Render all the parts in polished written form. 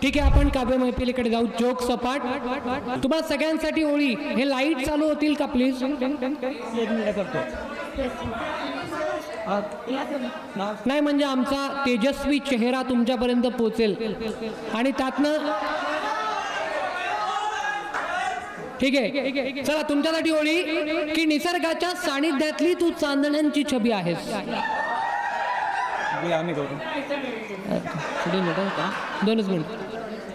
ठीक आहे, आपण काव्य मैफिलीकडे जाऊ. जोक सपाट. तुम्हाला सगळ्यांसाठी ओळी. हे लाईट चालू होतील का प्लीज? नाही म्हणजे आमचा तेजस्वी चेहरा तुमच्यापर्यंत पोहोचेल आणि त्यातनं. ठीक आहे, चला तुमच्यासाठी ओळी की निसर्गाच्या सानिध्यातली तू चांदण्यांची छबी आहेस. दोनच मिनिट.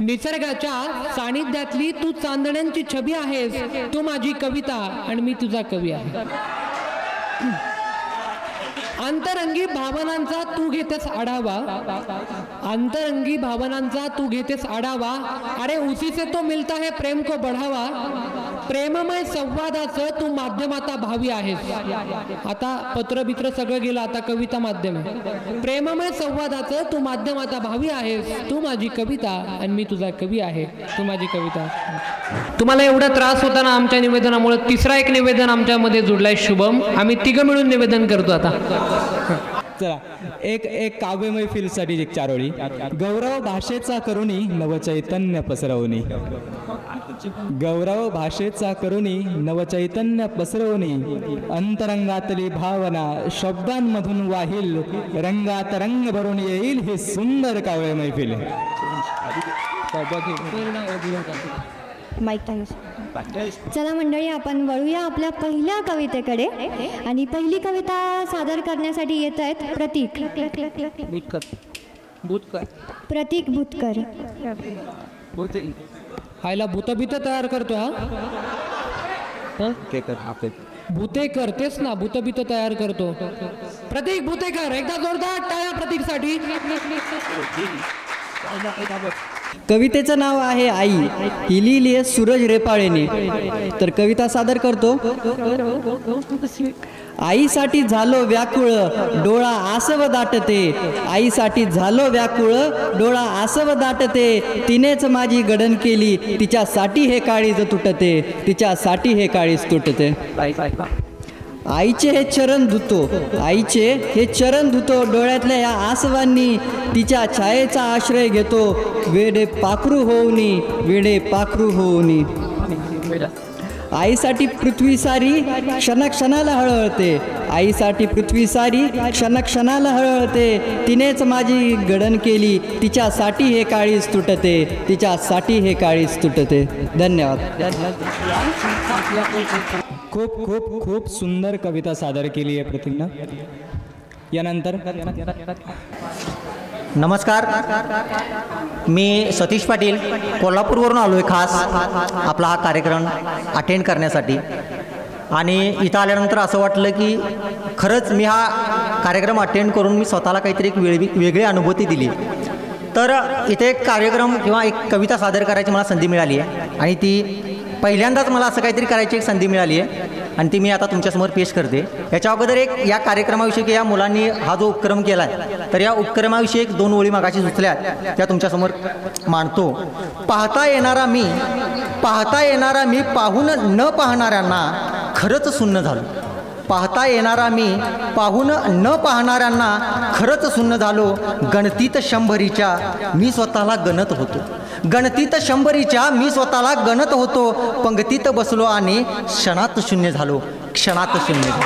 निसर्गाच्या सानिध्यातली तू चांदण्यांची छबी आहेस, तू माझी कविता आणि मी तुझा कवी आहे. अंतरंगी भावनांचा तू घेतेस आढावा, अंतरंगी भावनांचा तू घेतेस आढावा. अरे उसी से तो मिलता है प्रेम को बढ़ावा. प्रेममय संवादाचं तू माध्यमाता भावी आहेस. आता पत्र बित्र सगळं गेलं, आता कविता माध्यम आहे. प्रेममय संवादाचं तू माध्यमाता भावी आहेस, तू माझी कविता आणि मी तुझा कवी आहे. तू माझी कविता. तुम्हाला एवढा त्रास होता ना आमच्या निवेदनामुळे, तिसरा एक निवेदन आमच्यामध्ये जुडलाय शुभम. आम्ही तिघं मिळून निवेदन करतो आता. चला एक काव्य मैफिलीसाठी एक चारोळी. गौरव भाषेचा करुणी नवचैतन्य पसरवणी. गौरव भाषेचा करुणी नवचैतन्य पसरवणी. अंतरंगातली भावना शब्दांमधून वाहील, रंगात रंग भरून येईल ही सुंदर काव्य मैफिल. चला मंडळी, आपण वळूया आपल्या पहिल्या कवितेकडे. आणि पहिली कविता सादर करण्यासाठी येत आहेत प्रतीक भूतकर. हायला भूतभीत तयार करतो हा. भूते करतेस ना, भूतभीत तयार करतो. प्रतीक भूतेकर, एकदा जोरदार टाळ्या प्रतीकसाठी. कवितेचं नाव आहे आई. ही लिहिली आहे सूरज रेपाळेने. तर कविता सादर करतो. आईसाठी झालो व्याकुळ डोळा आसव दाटते. आईसाठी झालो व्याकुळ डोळा आसव दाटते. तिनेच माझी गडण केली, तिच्यासाठी हे काळीज तुटते. तिच्यासाठी हे काळीज तुटते. आईचे हे चरण धुतो, आईचे हे चरण धुतो. डोळ्यातल्या या आसवांनी तिच्या छायेचा आश्रय घेतो. वेडे पाखरू होऊनी, वेडे पाखरू होऊनी. आईसाठी पृथ्वी सारी क्षणाक्षणाला हळहळते. आईसाठी पृथ्वी सारी क्षणाक्षणाला हळहळते. तिनेच माझी गडण केली, तिच्यासाठी हे काळीज तुटते. तिच्यासाठी हे काळीज तुटते. धन्यवाद. खूप खूप खूप सुंदर कविता सादर केली आहे प्रतीकनं. यानंतर नमस्कार, मी सतीश पाटील कोल्हापूरवरून आलो आहे खास आपला हा कार्यक्रम अटेंड करण्यासाठी. आणि इथं आल्यानंतर असं वाटलं की खरंच मी हा कार्यक्रम अटेंड करून मी स्वतःला काहीतरी एक वेगळी अनुभूती दिली. तर इथे एक कार्यक्रम किंवा एक कविता सादर करायची मला संधी मिळाली आहे. आणि ती पहिल्यांदाच मला असं काहीतरी करायची एक संधी मिळाली आहे आणि ती मी आता तुमच्यासमोर पेश करते. याच्या अगोदर एक या कार्यक्रमाविषयी की या मुलांनी हा जो उपक्रम केला आहे, तर या उपक्रमाविषयी एक दोन ओळी मागाशी सुचल्या त्या तुमच्यासमोर मांडतो. पाहता येणारा मी पाहून न पाहणाऱ्यांना खरंच सुन्न झालो. पाहता येणारा मी पाहून न पाहणाऱ्यांना खरंच सुन्न झालो. गणतीत शंभरीच्या मी स्वतःला गणत होतो. गणतीत शंभरीच्या मी स्वतःला गणत होतो. पंक्तीत बसलो आणि क्षणात शून्य झालो. क्षणात शून्य झालो.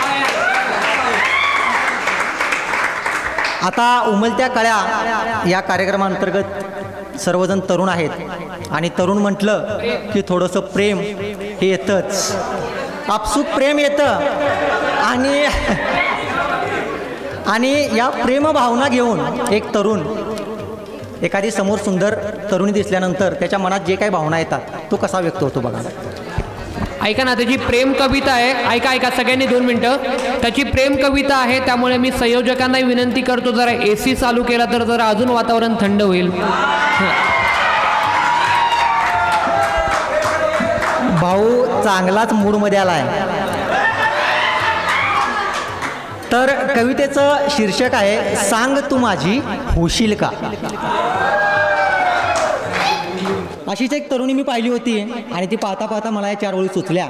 आता उमलत्या कळ्या या कार्यक्रमांतर्गत सर्वजण तरुण आहेत आणि तरुण म्हटलं की थोडंसं प्रेम हे येतंच. आपसूक प्रेम येतं आणि या प्रेम भावना घेऊन एक तरुण एखादी समोर सुंदर तरुणी दिसल्यानंतर त्याच्या मनात जे काही भावना येतात तो कसा व्यक्त होतो बघा. ऐका ना, त्याची प्रेम कविता आहे. ऐका सगळ्यांनी 2 मिनिटं. त्याची प्रेम कविता आहे, त्यामुळे मी संयोजकांना विनंती करतो जरा AC चालू केला तर जरा अजून वातावरण थंड होईल. भाऊ चांगलाच मूडमध्ये आला आहे. तर कवितेचं शीर्षक आहे सांग तू माझी होशील का. अशीच एक तरुणी मी पाहिली होती आणि ती पाहता पाहता मला या 4 ओळी सुचल्या.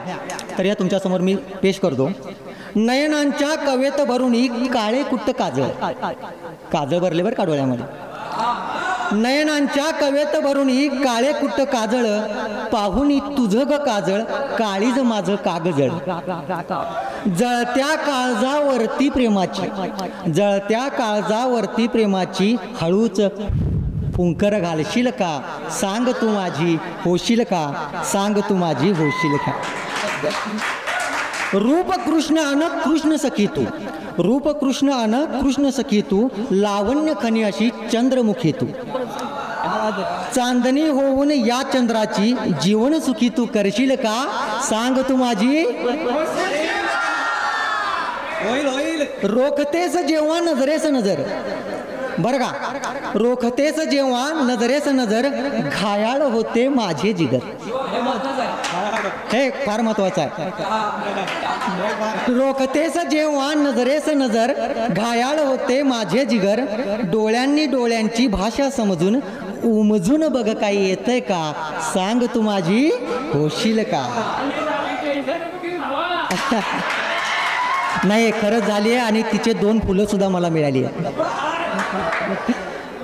तर या तुमच्यासमोर मी पेश करतो. नयनांच्या कवेत भरून काळे कुट्ट काजळ. काजळ भरले बरं का डोळ्यामध्ये. नयनांच्या कवेत भरूनी काळे कुट्ट काजळ पाहुनी तुझं ग काजळ काळीज माझं कागजळ जळत्या काळजावरती प्रेमाची जळत्या काळजावरती प्रेमाची हळूच फुंकर घालशील का सांग तू माझी होशील का सांग तू माझी होशील का रूप कृष्ण अन कृष्ण सखी तू रूप कृष्ण अन कृष्ण सखी तू लावण्य खनी अशी चंद्रमुखी तू चांदणी होऊन या चंद्राची जीवन सुखी तू करशील का सांग तू माझी रोखतेस जेव्हा नजरेस नजर बरं का रोखतेस जेव्हा नजरेस नजर घायाळ होते माझे जिगर हे फार महत्वाचं आहे रोखतेस जेव्हा नजरेस नजर घायाळ होते माझे जिगर डोळ्यांनी डोळ्यांची भाषा समजून उमजून बघ काही येतंय का सांग तू माझी होशील का नाही खरंच झाली आहे आणि तिचे 2 फुलं सुद्धा मला मिळाली आहे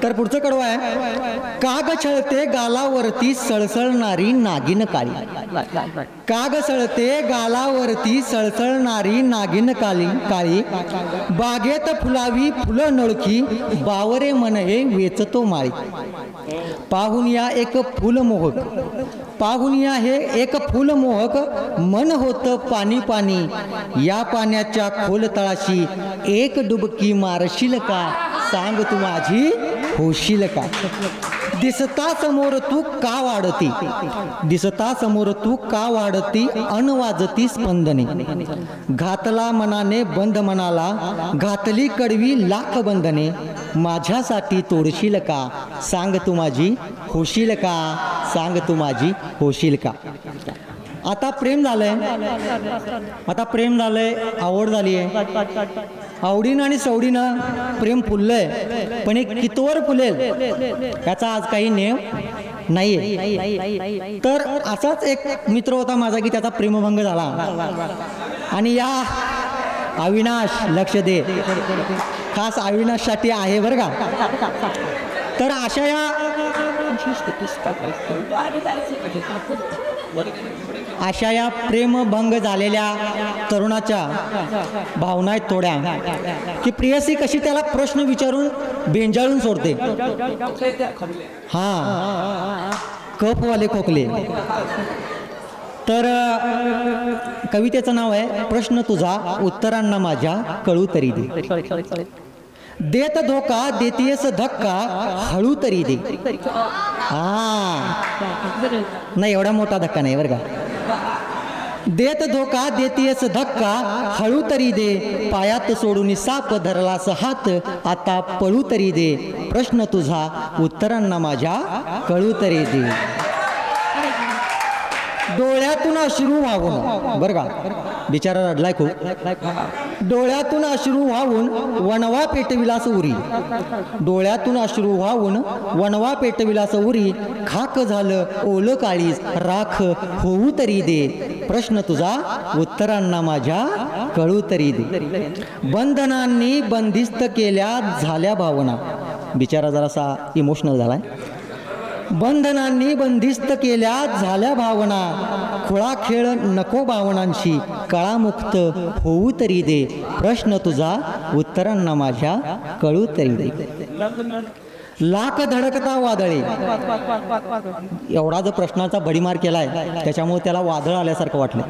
तर पुढचं कडवं आहे काग छळते गालावरती सळसळणारी नागिन काळी काग सळते गालावरती सळसळणारी नागिन काळी बागेत फुलावी फुलं नळखी बावरे मन हे वेचतो माळी पाहून या एक फुलमोहक पाहून या हे एक फुलमोहक मन होतं पाणी पाणी या पाण्याच्या खोल तळाशी एक डुबकी मारशील का सांग तू माझी होशील का दिसता समोर तू का वाढती दिसता समोर तू का वाढती अनवाजती स्पंदने घातला मनाने बंद मनाला घातली कडवी लाख बंधने माझ्यासाठी तोडशील का सांग तू माझी होशील का सांग तू माझी होशील का आता प्रेम झालंय आवड झाली आहे आवडीनं आणि सवडीनं प्रेम फुललंय पण एक कितवर फुलेल याचा आज काही नेम नाहीये तर असाच एक मित्र होता माझा की त्याचा प्रेमभंग झाला आणि या अविनाश लक्ष दे खास अविनाशसाठी आहे बरं का तर अशा या प्रेमभंग झालेल्या तरुणाच्या भावना आहेत थोड्या की प्रियसी कशी त्याला प्रश्न विचारून बेंजाळून सोडते हा कफवाले खोकले तर कवितेचं नाव आहे प्रश्न तुझा उत्तरांना माझ्या कळू तरी दे देत धोका देतीयस धक्का हळू तरी दे नाही एवढा मोठा धक्का नाही बरं का देत धोका देतीयस धक्का हळू तरी दे पायात सोडून साप धरलास हात आता पळू तरी दे प्रश्न तुझा उत्तरांना माझ्या कळू तरी दे डोळ्यातून अश्रू वाहून बरं का बिचारा रडलाय खूप डोळ्यातून अश्रू वाहून वनवा पेटविलास उरी डोळ्यातून अश्रू वाहून वनवा पेटविलास उरी खाक झालं ओलं काळीस राख होऊ तरी दे प्रश्न तुझा उत्तरांना माझ्या कळू तरी दे बंधनांनी बंदिस्त केल्या झाल्या भावना बिचारा जरासा इमोशनल झालाय बंधनांनी बंदिस्त केल्या झाल्या भावना खुळा खेळ नको भावनांशी कळामुक्त होऊ तरी दे प्रश्न तुझा उत्तरांना माझ्या कळू तरी दे लाख धडकता वादळे एवढा जो प्रश्नाचा भडीमार केलाय त्याच्यामुळे त्याला वादळ आल्यासारखं वाटलं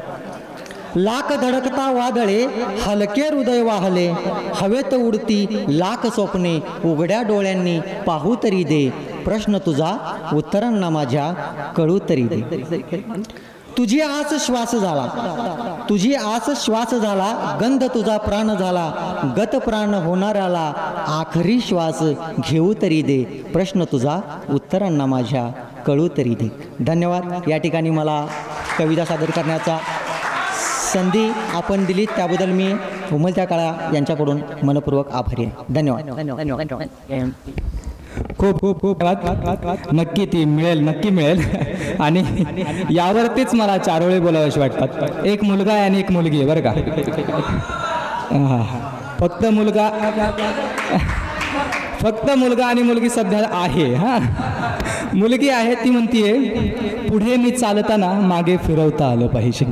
लाख धडकता वादळे हलके हृदय वाहले हवेत उडती लाख स्वप्ने उघड्या डोळ्यांनी पाहू तरी दे प्रश्न तुझा उत्तरांना माझ्या कळू तरी दे तुझी आस श्वास झाला तुझी आस श्वास झाला गंध तुझा प्राण झाला गत प्राण होणाऱ्याला आखरी श्वास घेऊ तरी दे प्रश्न तुझा उत्तरांना माझ्या कळू तरी दे धन्यवाद या ठिकाणी मला कविता सादर करण्याचा संधी आपण दिली त्याबद्दल मी उमलत्या काळा यांच्याकडून मनपूर्वक आभारी आहे धन्यवाद खूप खूप खूप नक्की ती मिळेल नक्की मिळेल आणि यावरतीच मला 4 वेळी बोलावेसे वाटतात एक मुलगा आहे आणि एक मुलगी आहे बरं का फक्त फक्त मुलगा आणि मुलगी सध्या आहे. हा, मुलगी आहे ती म्हणतीये पुढे मी चालताना मागे फिरवता आलं पाहिजे.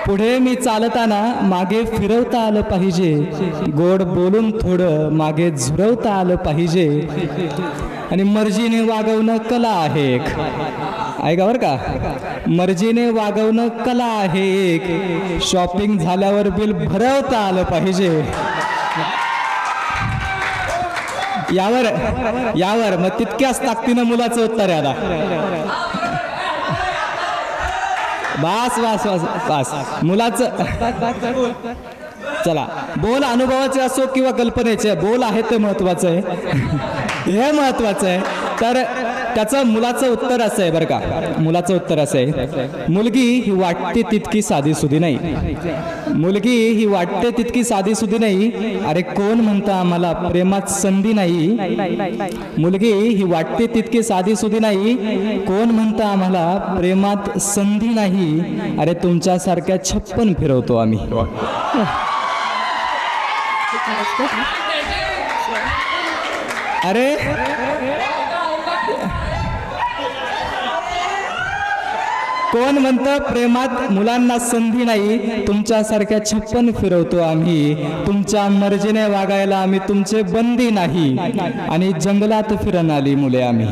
पुढे मी चालताना मागे फिरवता आलं पाहिजे. गोड बोलून थोडं मागे झुरवता आलं पाहिजे. आणि मर्जीने वागवणं कला आहे एक. ऐका बरं का, मर्जीने वागवणं कला आहे एक. शॉपिंग झाल्यावर बिल भरवता आलं पाहिजे. यावर मग तितक्याच ताकदीनं मुलाचं उत्तर आहे आता. बस मुलाचं. चला, बोल अनुभवाचे असो किंवा कल्पनेचे, बोल आहे ते महत्वाचं आहे. हे महत्वाचं आहे. तर त्याचं मुलाचं उत्तर असं आहे बरं का. मुलाचं उत्तर असं आहे, मुलगी ही वाटते तितकी साधीसुधी नाही. मुलगी ही वाटते तितकी साधीसुधी नाही. अरे कोण म्हणतं आम्हाला प्रेमात संधी नाही. मुलगी ही वाटते तितकी साधीसुधी नाही. कोण म्हणतं आम्हाला प्रेमात संधी नाही. अरे तुमच्यासारख्या 56 फिरवतो आम्ही. अरे कोण म्हणतं प्रेमात मुलांना संधी नाही. तुमच्यासारख्या 56 फिरवतो आम्ही. तुमच्या मर्जीने वागायला आम्ही तुमचे बंदी नाही. आणि जंगलात फिरणारी मुले आम्ही,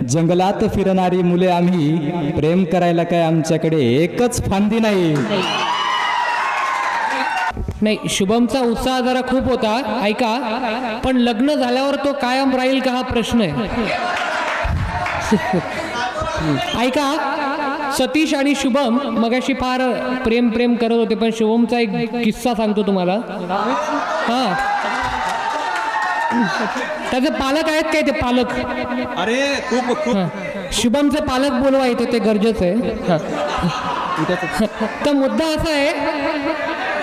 जंगलात फिरणारी मुले आम्ही. प्रेम करायला काय आमच्याकडे एकच फांदी नाही. नाही, शुभमचा उत्साह जरा खूप होता, ऐका. पण लग्न झाल्यावर तो कायम राहील का हा प्रश्न आहे. ऐका, सतीश आणि शुभम मगाशी फार प्रेम करत होते, पण शुभमचा एक किस्सा सांगतो तुम्हाला. हा, त्याचे पालक आहेत काय, ते पालक. अरे खूप शुभमचे पालक बोलवा येते, ते गरजेचं आहे. तर मुद्दा असा आहे,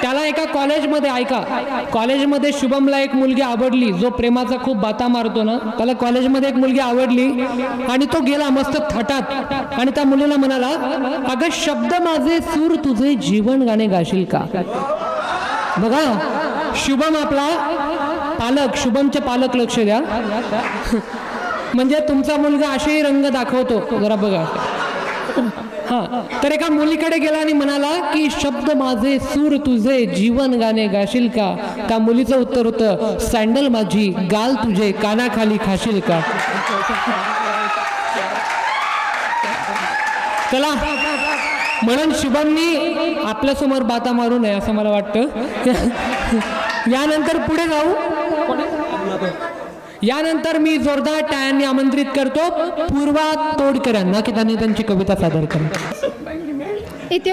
त्याला एका कॉलेजमध्ये, ऐका, कॉलेजमध्ये शुभमला एक मुलगी आवडली, जो प्रेमाचा खूप बाता मारतो ना. त्याला कॉलेजमध्ये एक मुलगी आवडली आणि तो गेला मस्त थाटात आणि त्या मुलीला म्हणाला, अगं शब्द माझे सूर तुझे जीवन गाणे गाशील का. बघा, शुभम आपला पालक, शुभमचे पालक लक्ष द्या. म्हणजे तुमचा मुलगा असेही रंग दाखवतो, जरा बघा. हा, तर एका मुलीकडे गेला आणि म्हणाला की शब्द माझे सूर तुझे जीवन गाणे गाशील का. त्या मुलीचं उत्तर होतं, सँडल माझी गाल तुझे कानाखाली खाशील का. चला, म्हणून शुभमनी आपल्यासमोर बाता मारू नये असं मला वाटतं. यानंतर पुढे जाऊ. यानंतर मी जोरदार टाळ्यांनी आमंत्रित करतो पूर्वा तोडकर यांना की त्यांनी त्यांची कविता सादर करा. येथे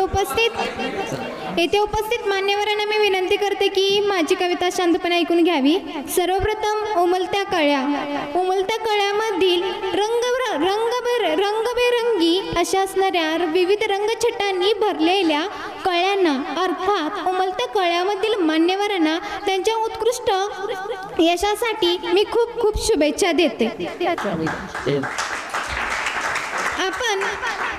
उपस्थित मान्यवरांना मी विनंती करते की माझी कविता शांतपणे ऐकून घ्यावी. सर्वप्रथम उमलत्या कळ्यामधील रंगबेरंगी अशा असणाऱ्या विविध रंगछटांनी भरलेल्या कळ्यांना, अर्थात उमलत्या कळ्यामधील मान्यवरांना त्यांच्या उत्कृष्ट यशासाठी मी खूप खूप शुभेच्छा देते.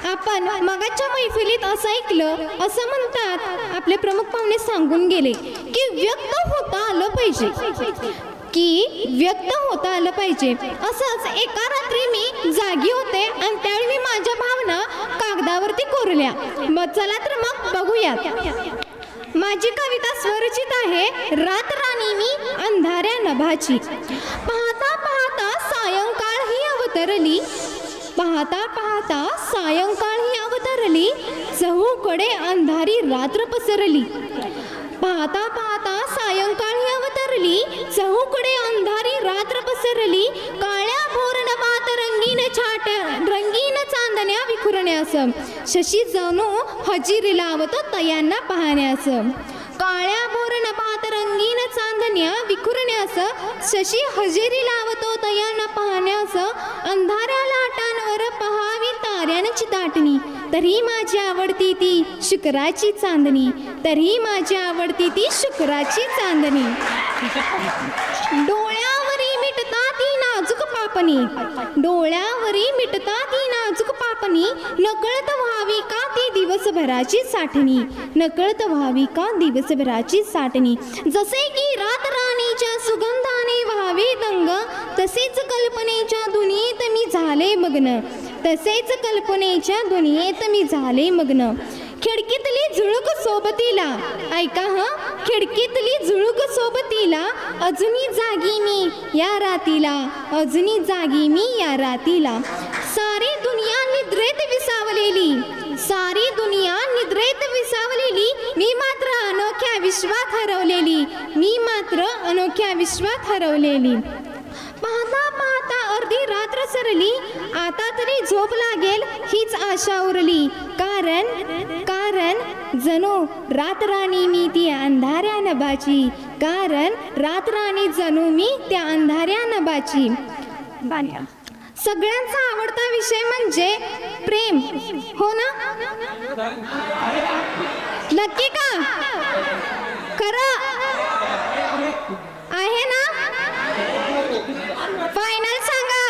आपण मगाच्या मैफिलीत असं ऐकलं, असं म्हणतात आपले प्रमुख पाहुणे सांगून गेले की व्यक्त होता आलं पाहिजे. असंच एका रात्री मी जागी होते आणि त्यावेळी मी माझ्या भावना कागदावरती कोरल्या. चला तर मग बघूयात. माझी कविता स्वरचित आहे, रात राणी मी अंधाऱ्या नभाची. पाहता पाहता सायंकाळ ही अवतरली. चहूकडे अंधारी रात्र पसरली. चहूकडे अंधारी रात्र पसरली. काळ्या भोर नभात रंगीन चांदण्या विखुरण्यास. शशी जणू हजेरी लावतो तयांना पाहण्यास. काळ्या भोर नभात रंगीन चांदण्या विखुरण्यास. शशी हजेरी लावतो तयांना पाहण्यास. अंधाऱ्या लाटांवर पहावी ताऱ्यांची दाटणी. तरी माझी आवडती ती शुक्राची चांदणी. डोळ्यावरी मिटता ती नाजूक नाजूक पापणी नकळत व्हावी का ती दिवसभराची साठणी, नकळत व्हावी का दिवसभराची साठणी. जसे की रात राणीच्या सुगंधाने व्हावे दंग, तसेच कल्पनेच्या दुनियेत मी झाले मग्न, तसेच कल्पनेच्या दुनियेत मी झाले मग्न. खिडकीतली झुळूक सोबतीला, ऐका हा, खिडकीतली झुळूक सोबतीला, अजूनी जागी मी या रातीला, अजूनी जागी मी या रातीला. सारी दुनिया निद्रेत विसावलेली, सारी दुनिया निद्रेत विसावलेली, मी मात्र अनोख्या विश्वात हरवलेली, मी मात्र अनोख्या विश्वात हरवलेली. पाहता पाहता अर्धी रात्र सरली, आता तरी झोप लागेल हीच आशा उरली. कारण कारण जणू रातराणी मी ती अंधाऱ्या नभाची, कारण रातराणी जणू मी त्या अंधाऱ्या नभाची. सगळ्यांचा आवडता विषय म्हणजे प्रेम, हो ना? नक्की का? खरं आहे ना? फायनल सांगा.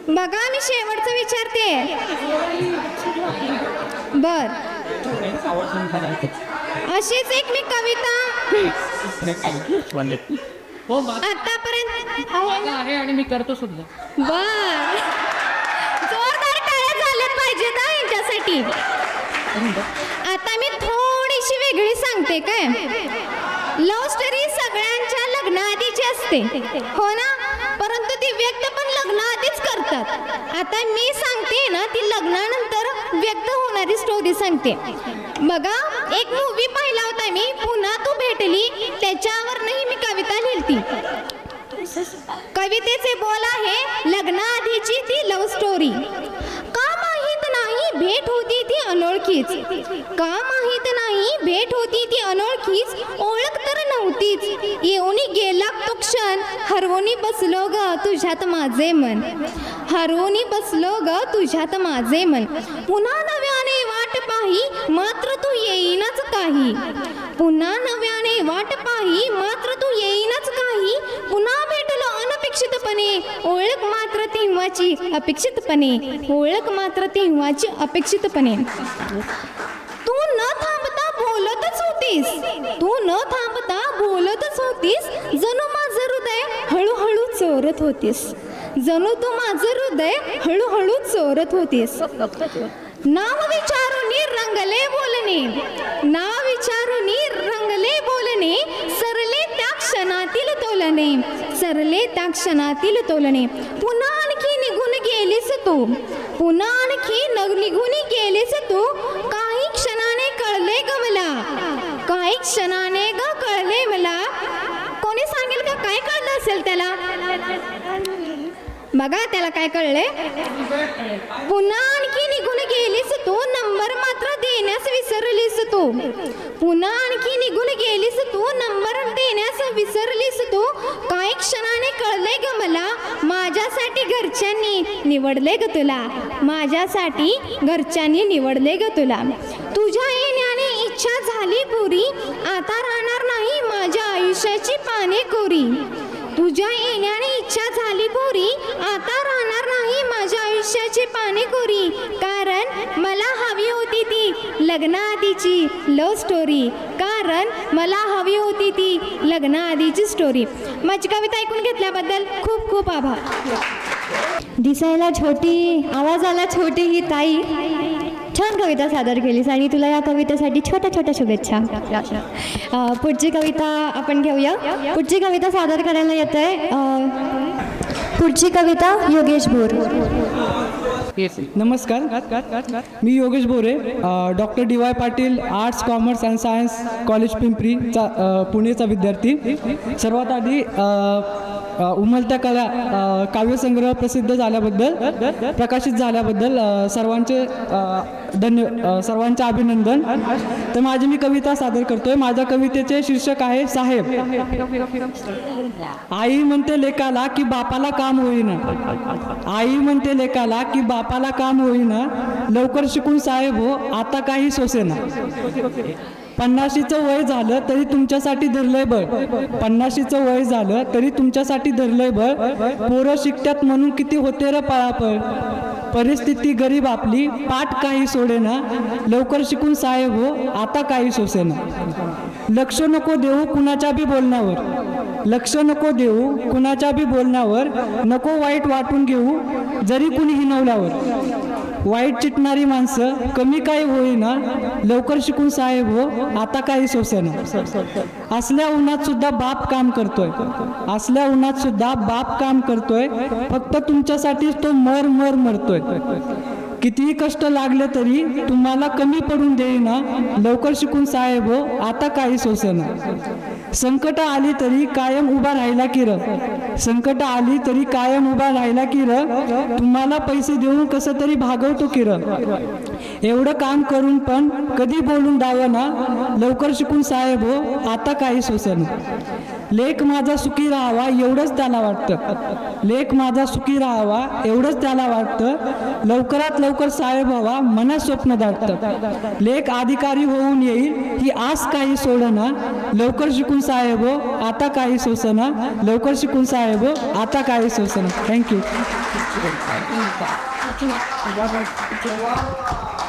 बघा मी शेवटचं विचारते. बर, अशीच एक मी कविता आतापर्यंत आहे आणि मी करतो सुद्धा. बर, जोरदार टाळ्या झाल्या पाहिजेत ना यांच्यासाठी. आता मी थोडीशी वेगळी सांगते काय. लव्ह स्टोरी सगळ्यांच्या लग्नाआधीची असते, हो ना? परंतु ती व्यक्त पण लग्नाआधीच करतात. आता मी सांगते ना ती लग्नानंतर व्यक्त होणारी स्टोरी सांगते. बघा, एक मूवी पाहिला होता मी, पुन्हा तू भेटली, त्याच्यावरही मी कविता लिहिली. कवितेचे बोल आहे, लग्नाआधीची ती लव्ह स्टोरी. का माहीत नाही भेट होती ती अनोळखीच, का माहीत नाही भेट होती ती अनोळखीच, ओळख तर नव्हतीच, येऊनी गेला तो क्षण, हरवूनी बसलो ग तुझ्यात माझे मन, हरवूनी बसलो ग तुझ्यात माझे मन. पुन्हा नव्याने वाट पाही मात्र तू येईनच काही, पुन्हा नव्याने वाट पाही मात्र तू येईनच काही, पुन्हा भेटलो अनपेक्षितपणे, ओळख मात्र तेव्हाची अपेक्षितपणे, ओळख मात्र तेव्हाची अपेक्षितपणे. तू न थांबता बोलतच होतीस, तू न थांबता बोलतच होतीस, जणू माझं हृदय हळूहळू चोरत होतीस, जणू तू माझं हृदय हळूहळू चोरत होतीस. नाव विचारून रंगले बोलणे, नाव विचारून रंगले बोलणे, सरले त्या क्षणातील तोलणे, सरले त्या क्षणातील तोलणे. पुन्हा आणखी निघून गेलीस तू, पुन्हा आणखी निघून गेलीस तू, काही क्षणाने कळले ग मला, काही क्षणाने ग कळले मला. कोणी सांगेल का काय कळलं असेल त्याला? बघा त्याला काय कळले. पुन्हा आणखी निघून गेलीस तू, नंबर मात्र देण्यास विसरलीस तू, पुन्हा आणखी निघून गेलीस तू, नंबर देण्यास विसरलीस तू. काही क्षणाने कळले ग मला, माझ्यासाठी घरच्यांनी निवडले ग तुला, माझ्यासाठी घरच्यांनी निवडले ग तुला. तुझ्या येण्याने इच्छा झाली पुरी, आता राहणार नाही माझ्या आयुष्याची पाने कोरी, तुझ्या येण्याने इच्छा झाली पुरी, आता राहणार नाही माझ्या आयुष्याची पाने कोरी. कारण मला हवी होती ती लग्नाआधीची लव्ह स्टोरी, कारण मला हवी होती ती लग्नाआधीची स्टोरी. माझी कविता ऐकून घेतल्याबद्दल खूप खूप आभार. दिसायला छोटी, आवाजाला छोटी ही ताई, छान कविता सादर केलीस आणि तुला या कवितेसाठी छोट्या छोट्या शुभेच्छा. पुढची कविता आपण घेऊया. पुढची कविता सादर करायला येत आहे, पुढची कविता योगेश भोर. नमस्कार, मी Yogesh Bhore, doctor D Y. Patil arts commerce and science college पिंपरीचा पुणेचा विद्यार्थी. सर्वात आधी उमलत्या कला काव्यसंग्रह प्रसिद्ध झाल्याबद्दल, प्रकाशित झाल्याबद्दल सर्वांचे अभिनंदन. तर माझी मी कविता सादर करतोय. माझ्या कवितेचे शीर्षक आहे साहेब. आई म्हणते लेकाला की बापाला काम होईना, आई म्हणते लेकाला की बापाला काम होईना, लवकर शिकून साहेब हो आता काही सोसेना. 50चं वय झालं तरी तुमच्यासाठी धरलंय बळ. 50चं वय झालं तरी तुमच्यासाठी धरलंय बळ. पोरं शिकत्यात म्हणून किती होते र पळापळ. परिस्थिती गरीब आपली पाठ काही सोडेना. लवकर शिकून साहेब हो आता काही सोसेना. लक्ष नको देऊ कुणाच्या बी बोलण्यावर. लक्ष नको देऊ कुणाच्या बी बोलण्यावर. नको वाईट वाटून घेऊ जरी कुणी हिनवल्यावर. वाईट चिटणारी माणसं कमी काही होईना. लवकर शिकून साहेब हो आता काही सोसेना. असल्या उन्हात सुद्धा बाप काम करतोय. असल्या उन्हात सुद्धा बाप काम करतोय. फक्त तुमच्यासाठीच तो मर मर मरतोय. कितीही कष्ट लागले तरी तुम्हाला कमी पडून देईना. लवकर शिकून साहेब हो आता काही सोसेना. संकट आली तरी कायम उभा राहिला की र. संकट आली तरी कायम उभा राहिला की र. तुम्हाला पैसे देऊन कसं तरी भागवतो की र. एवढं काम करून पण कधी बोलून दावना. लवकर शिकून साहेब हो आता काही सोसेना. लेख माझा सुखी राहावा एवढंच त्याला वाटतं. लेख माझा सुखी राहावा एवढंच त्याला वाटतं. लवकरात लवकर साहेब व्हावा मनात स्वप्न दाटतं. लेख अधिकारी होऊन येईल ही आस काही सोडना. लवकर शिकून साहेब हो आता काही सोसना. लवकर शिकून साहेब हो आता काही सोसना. थँक्यू.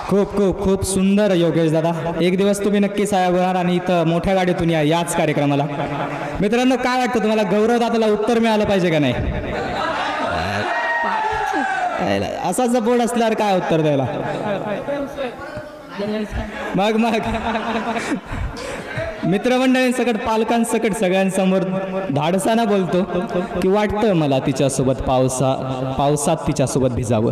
खूप खूप खूप सुंदर योगेश दादा. एक दिवस तुम्ही नक्की साहेब होणार आणि इथं मोठ्या गाडीतून याच कार्यक्रमाला. मित्रांनो काय वाटतं तुम्हाला गौरव दादाला उत्तर मिळालं पाहिजे का नाही? असा सपोर्ट असल्यावर काय उत्तर द्यायला. मग मित्रमंडळींसकट पालकांसकट सगळ्यांसमोर धाडसाना बोलतो की वाटतं मला तिच्यासोबत पावसात तिच्यासोबत भिजावं.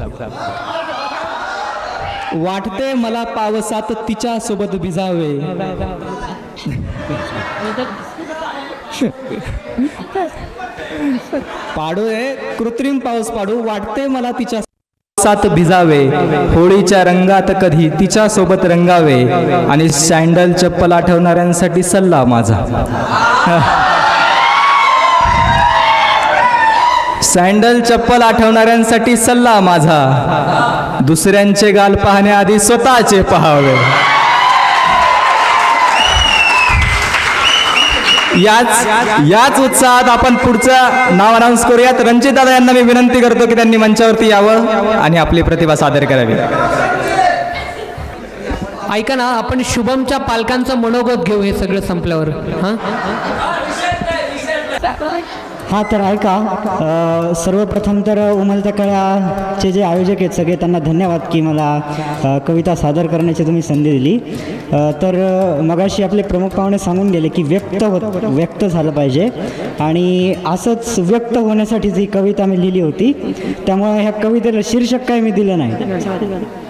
वाटते मला पावसात तिच्यासोबत भिजावे. पाडू कृत्रिम पाऊस पाडू. वाटते मला तिच्या साथ भिजावे. होळीच्या रंगात कधी तिच्या सोबत रंगावे. आणि सँडल चप्पल आठवणाऱ्यांसाठी सल्ला माझा. सँडल चप्पल आठवणाऱ्यांसाठी सल्ला माझा. दुसऱ्यांचे गाल पाहण्याआधी स्वतःचे पाहावे. याच उत्साहात आपण पुढचं नाव अनाऊन्स करूयात. रणजित दादा यांना मी विनंती करतो की त्यांनी मंचावरती यावं आणि आपली प्रतिभा सादर करावी. ऐका ना, आपण शुभमच्या पालकांचं मनोगत घेऊ हे सगळं संपल्यावर. हा तर ऐका, सर्वप्रथम तर उमलत्या कळ्याचे जे आयोजक आहेत सगळे त्यांना धन्यवाद की मला कविता सादर करण्याची तुम्ही संधी दिली. तर मगाशी आपले प्रमुख पाहुणे सांगून गेले की व्यक्त झालं पाहिजे आणि असंच व्यक्त होण्यासाठीच ही कविता मी लिहिली होती. त्यामुळे ह्या कवितेला शीर्षक काय मी दिलं नाही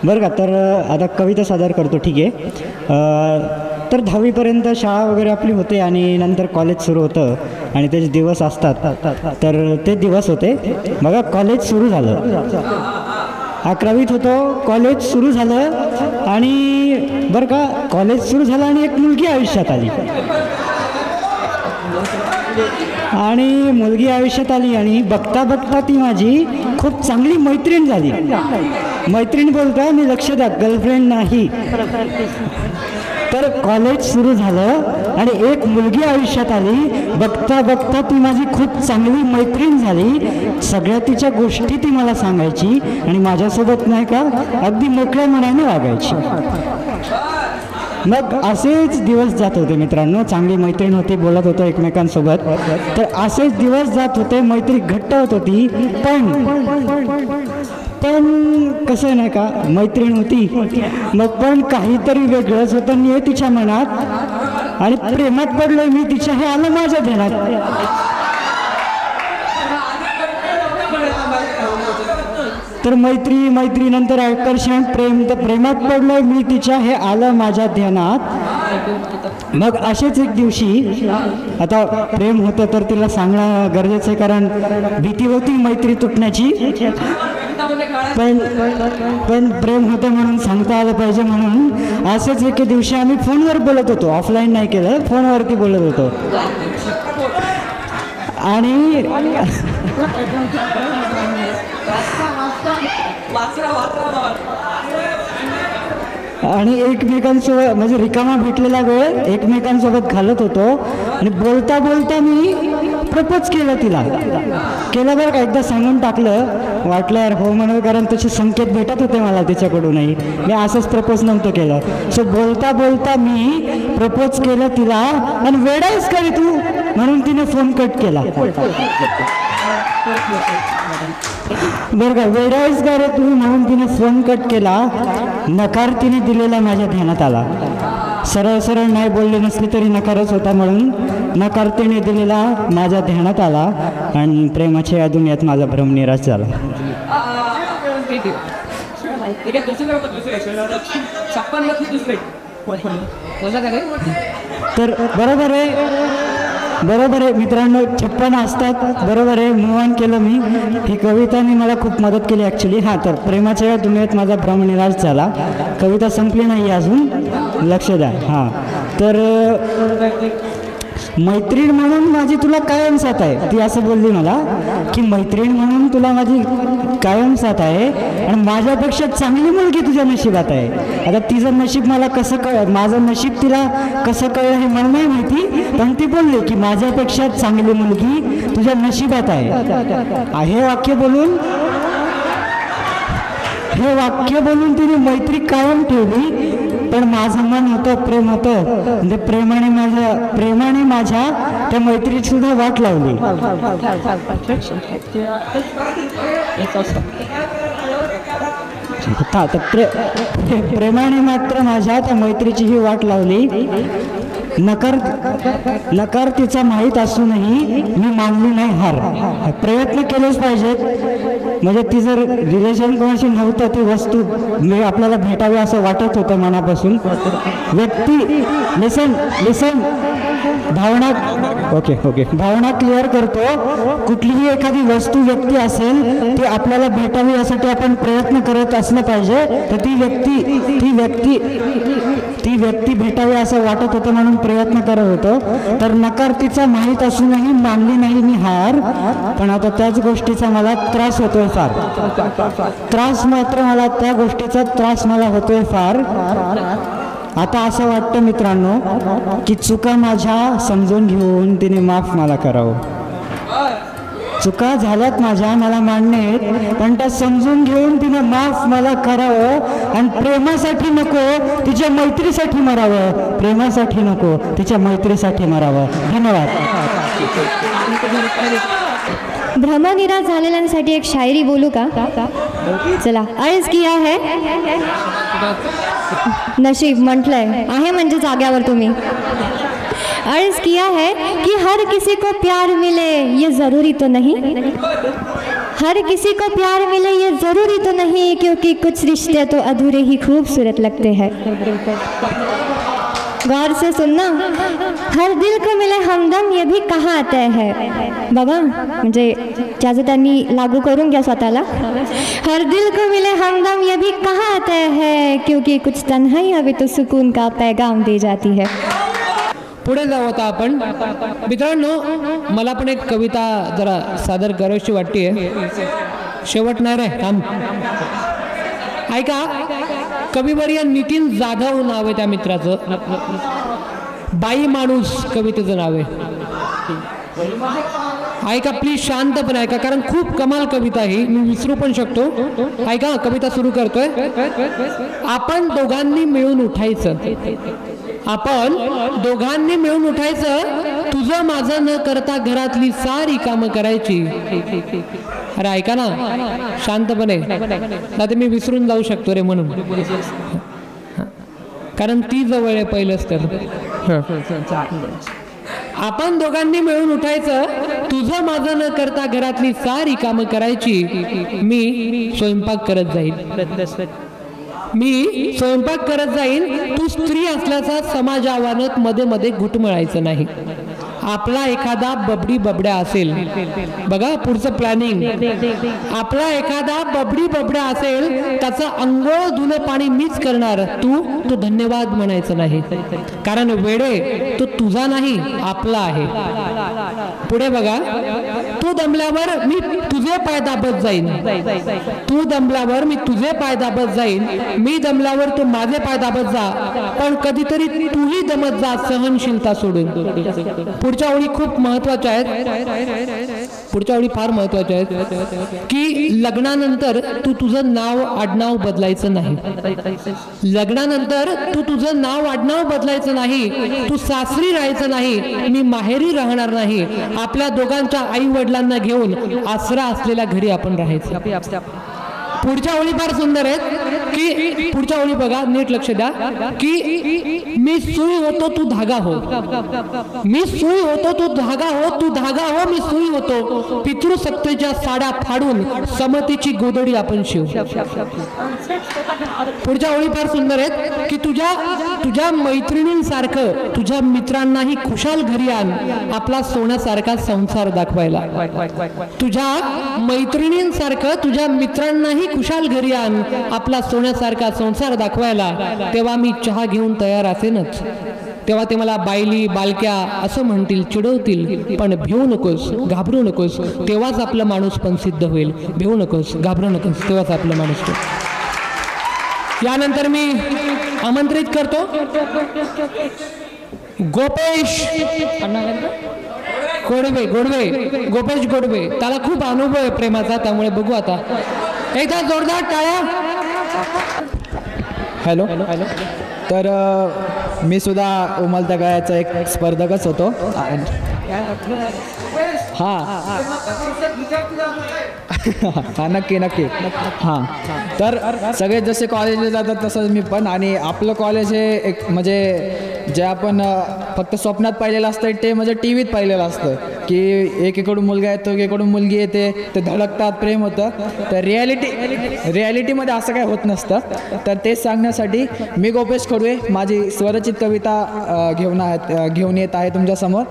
बरं का. तर आता कविता सादर करतो. ठीक आहे. तर 10वीपर्यंत शाळा वगैरे आपली होते आणि नंतर कॉलेज सुरू होतं आणि त्याचे दिवस असतात. तर ते दिवस होते बघा. कॉलेज सुरू झालं. 11वीत होतो. कॉलेज सुरू झालं आणि बरं का कॉलेज सुरू झालं आणि एक मुलगी आयुष्यात आली. आणि मुलगी आयुष्यात आली आणि बघता बघता ती माझी खूप चांगली मैत्रीण झाली. मैत्रीण बोलता मी लक्ष द्या, गर्लफ्रेंड नाही. तर कॉलेज सुरू झालं आणि एक मुलगी आयुष्यात आली. बघता बघता ती माझी खूप चांगली मैत्रीण झाली. सगळ्या तिच्या गोष्टी ती मला सांगायची आणि माझ्यासोबत नाही का अगदी मोकळ्या मनाने वागायची. मग असेच दिवस जात होते मित्रांनो. चांगली मैत्रीण होती, बोलत होतो एकमेकांसोबत. तर असेच दिवस जात होते. मैत्री घट्ट होत होती. पण कसं नाही का मैत्रीण होती मग पण काहीतरी वेगळंच होतं नाही तिच्या मनात आणि प्रेमात पडलोय मी तिच्या हे आलं माझ्या ध्यानात. तर मैत्री नंतर आकर्षण प्रेम, तर प्रेमात पडलोय मी तिच्या हे आलं माझ्या ध्यानात. मग असेच एक दिवशी आता प्रेम होतं तर तिला सांगणं गरजेचं आहे कारण भीती होती मैत्री तुटण्याची. पण प्रेम होतं म्हणून सांगता आलं पाहिजे म्हणून असेच एके दिवशी आम्ही फोनवर बोलत होतो. ऑफलाईन नाही केलं, फोनवरती बोलत होतो. आणि आणि एकमेकांसोबत म्हणजे रिकामा भेटलेला वेळ एकमेकांसोबत घालत होतो आणि बोलता बोलता मी प्रपोज केलं तिला. केलं बरं का, एकदा सांगून टाकलं, वाटलं यार हो म्हणून, कारण तसे संकेत भेटत होते मला तिच्याकडूनही. मी असंच प्रपोज नव्हतं केलं. सो बोलता बोलता मी प्रपोज केलं तिला आणि वेडायस का रे तू म्हणून तिने फोन कट केला. बरं का, वेडायस का रे तू म्हणून तिने फोन कट केला. नकार तिने दिलेला माझ्या ध्यानात आला. सरळ सरळ नाही बोलले नसली तरी नकारच होता, म्हणून नकार तिने दिलेला माझ्या ध्यानात आला आणि प्रेमाच्या या दुनियात माझा भ्रम निराश झाला. तर बरोबर आहे मित्रांनो, 56 असतात. बरोबर आहे, मूव ऑन केलं मी. ही कविताने मला खूप मदत केली ॲक्च्युली. हां, तर प्रेमाच्या या दुनियेत माझा भ्रम निराश झाला. कविता संपली नाही अजून, लक्ष द्या. हां, तर मैत्रीण म्हणून माझी तुला कायम साथ आहे. ती असं बोलली मला की मैत्रीण म्हणून तुला माझी कायम साथ आहे आणि माझ्यापेक्षा चांगली मुलगी तुझ्या नशिबात आहे. आता तिचं नशीब मला कसं माझं नशीब तिला कसं कळलं हे मला नाही माहिती, पण ती बोलली की माझ्यापेक्षा चांगली मुलगी तुझ्या नशिबात आहे. हे वाक्य बोलून तिने मैत्री कायम ठेवली. पण माझं मन होतं, प्रेम होतं, म्हणजे प्रेमाने माझ्या त्या मैत्रीची सुद्धा वाट लावली. प्रेमाने मात्र माझ्या त्या मैत्रीची ही वाट लावली. नकार तिचा माहीत असूनही मी मानली नाही हार. प्रयत्न केलेच पाहिजेत. म्हणजे ती जर रिलेशन कोणाशी नव्हतं, ती वस्तू आपल्याला भेटावी असं वाटत होतं मनापासून. व्यक्ती लिसन भावना भावना क्लिअर करतो. कुठलीही एखादी वस्तू व्यक्ती असेल ती आपल्याला भेटावी यासाठी आपण प्रयत्न करत असलं पाहिजे. तर ती व्यक्ती भेटावी असं वाटत होतं म्हणून प्रयत्न करत होतो. तर नकार तिचा माहीत असूनही मानली नाही मी हार. पण आता त्याच गोष्टीचा मला त्रास होतोय फार. त्या गोष्टीचा त्रास मला होतोय फार. आता असं वाटतं मित्रांनो की चुका माझ्या समजून घेऊन तिने माफ मला करावं. चुका झाल्यात माझ्या, मला मान्य आहेत, पण त्या समजून घेऊन तिने माफ मला करावं. आणि प्रेमासाठी नको तिच्या मैत्रीसाठी मरावं. प्रेमासाठी नको तिच्या मैत्रीसाठी मरावं. धन्यवाद. भ्रमनिराश झालेल्यांसाठी एक शायरी बोलू का? चला. अर्ज किया है नशीब म्हटलंय आहे म्हणजे जाग्यावर तुम्ही. अर्ज किया है कि हर किसी को प्यार मिले ये ज़रूरी तो नहीं. हर किसी को प्यार मिले ये ज़रूरी तो नहीं, क्योंकि कुछ रिश्ते तो अधूरे ही खूबसूरत लगते हैं. गौर से सुनना. हर दिल को मिले हमदम ये भी कहाँ आता है. बघा, म्हणजे ज्याचं त्यांनी लागू करून घ्या स्वतःला. हर दिल को मिले हमदम ये भी कहाँ आता है, क्योंकि कुछ तन्हाई अभी तो सुकून का पैगाम दे जाती है. पुढे जाऊ आता आपण. मित्रांनो, मला पण एक कविता जरा सादर करावीशी वाटते. शेवट नाही रे, थांब. ऐका, कविवर्य नितीन जाधव नाव आहे त्या मित्राचं. बाई माणूस कवितेचं नाव आहे. ऐका प्लीज, शांतपणे ऐका, कारण खूप कमाल कविता ही, मी विसरू पण शकतो. ऐका, कविता सुरू करतोय. आपण दोघांनी मिळून उठायचं. आपण दोघांनी मिळून उठायचं. तुझं माझं न करता घरातली सारी कामं करायची. अरे ऐका ना, शांतपणे, आता मी विसरून जाऊ शकतो रे म्हणून, कारण ती जवळ आहे पहिलंच. तर आपण दोघांनी मिळून उठायचं. तुझं माझं न करता घरातली सारी कामं करायची. मी स्वयंपाक करत जाईन. तू स्त्री असल्याचा समाज आव्हानात मध्ये मध्ये घुटमळायचं नाही. आपला एखादा बबडी बबड्या असेल, बघा पुढचं प्लॅनिंग, आपला एखादा बबडी बबड्या असेल, त्याचं अंघोळ धुणं पाणी मीच करणार, तू धन्यवाद म्हणायचं नाही, कारण वेडे तो तुझा नाही आपला आहे. पुढे बघा, तू दमल्यावर मी तुझे पाय दाबत जाईन, तू दमल्यावर मी तुझे पाय दाबत जाईन, मी दमल्यावर तू माझे पाय दाबत जा, पण कधीतरी तूही दमत जा सहनशीलता सोडून. पुढच्या ओळी खूप महत्वाच्या आहेत, पुढच्या ओळी फार महत्वाच्या आहेत की लग्नानंतर तू तुझं नाव आडनाव बदलायचं नाही, लग्नानंतर तू तुझं नाव आडनाव बदलायचं नाही, तू सासरी राहायचं नाही, मी माहेरी राहणार नाही, आपल्या दोघांच्या आई वडिलांना घेऊन आसरा असलेल्या घरी आपण राहायचं. पुढच्या ओळी फार सुंदर आहेत की पुढच्या ओळी बघा, नीट लक्ष द्या की मी सुई होतो तू धागा हो, मी सुई होतो तू धागा हो, तू धागा हो मी सुई होतो, पितृसत्तेच्या साड्या फाडून समतेची गोदडी आपण शिव. पुढच्या ओळी फार सुंदर आहेत की तुझ्या मैत्रिणींसारखं तुझ्या मित्रांनाही खुशाल घरी आण, आपला सोन्यासारखा संसार दाखवायला. तुझ्या मैत्रिणींसारखं तुझ्या मित्रांनाही खुशाल घरी आण, आपला सोन्यासारखा संसार दाखवायला. तेव्हा मी चहा घेऊन तयार असेनच, तेव्हा ते मला बायली बालक्या असं म्हणतील, चिडवतील, पण भिवू नकोस, घाबरू नकोस, तेव्हाच आपला माणूस पण सिद्ध होईल. भिवू नकोस, घाबरू नकोस, तेव्हाच आपला माणूस. यानंतर मी आमंत्रित करतो गोपेश गोडवे, गोपेश गोडवे. त्याला खूप अनुभव आहे प्रेमाचा, त्यामुळे बघू आता एकदा जोरदार टाळ्या. हॅलो. तर मी सुद्धा उमलत्या गळ्याचा एक स्पर्धकच होतो. हां नक्की. हां, तर सगळे जसे कॉलेजला जातात तसंच मी पण. आणि आपलं कॉलेज हे एक म्हणजे जे आपण फक्त स्वप्नात पाहिलेलं असतं ते म्हणजे टी व्हीत पाहिलेलं असतं की एकीकडून मुलगा येतो, एकीकडून मुलगी येते, ते धडकतात, प्रेम होतं. तर रिॲलिटीमध्ये असं काय होत नसतं. तर तेच सांगण्यासाठी मी गोपेश खडवे माझी स्वरचित कविता घेऊन येत आहे तुमच्यासमोर.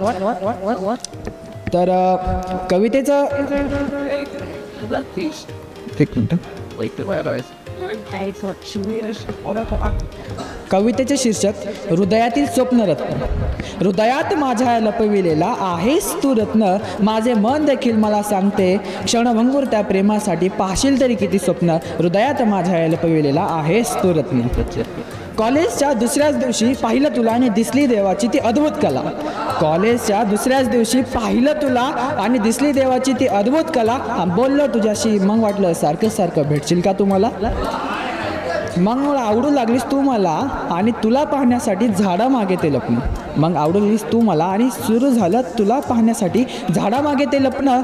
तर कवितेचं एक मिनिट. कवितेचे शीर्षक हृदयातील स्वप्नरत्न. हृदयात माझ्या लपविलेला आहेस तू रत्न, माझे मन देखील मला सांगते क्षणभंगूर त्या प्रेमासाठी पाहशील तरी किती स्वप्न, हृदयात माझ्या लपविलेला आहेस तू रत्न. कॉलेजच्या दुसऱ्याच दिवशी पाहिलं तुला आणि दिसली देवाची ती अद्भुत कला. कॉलेजच्या दुसऱ्याच दिवशी पाहिलं तुला आणि दिसली देवाची ती अद्भुत कला. बोललो तुझ्याशी, मग वाटलं सारखं सारखं भेटशील का तुम्हाला. मग आवडू लागलीस तू मला आणि तुला पाहण्यासाठी झाडामागे ते लपणं. मग आवडू लागलीस तू मला आणि सुरू झालं तुला पाहण्यासाठी झाडामागे ते लपणं.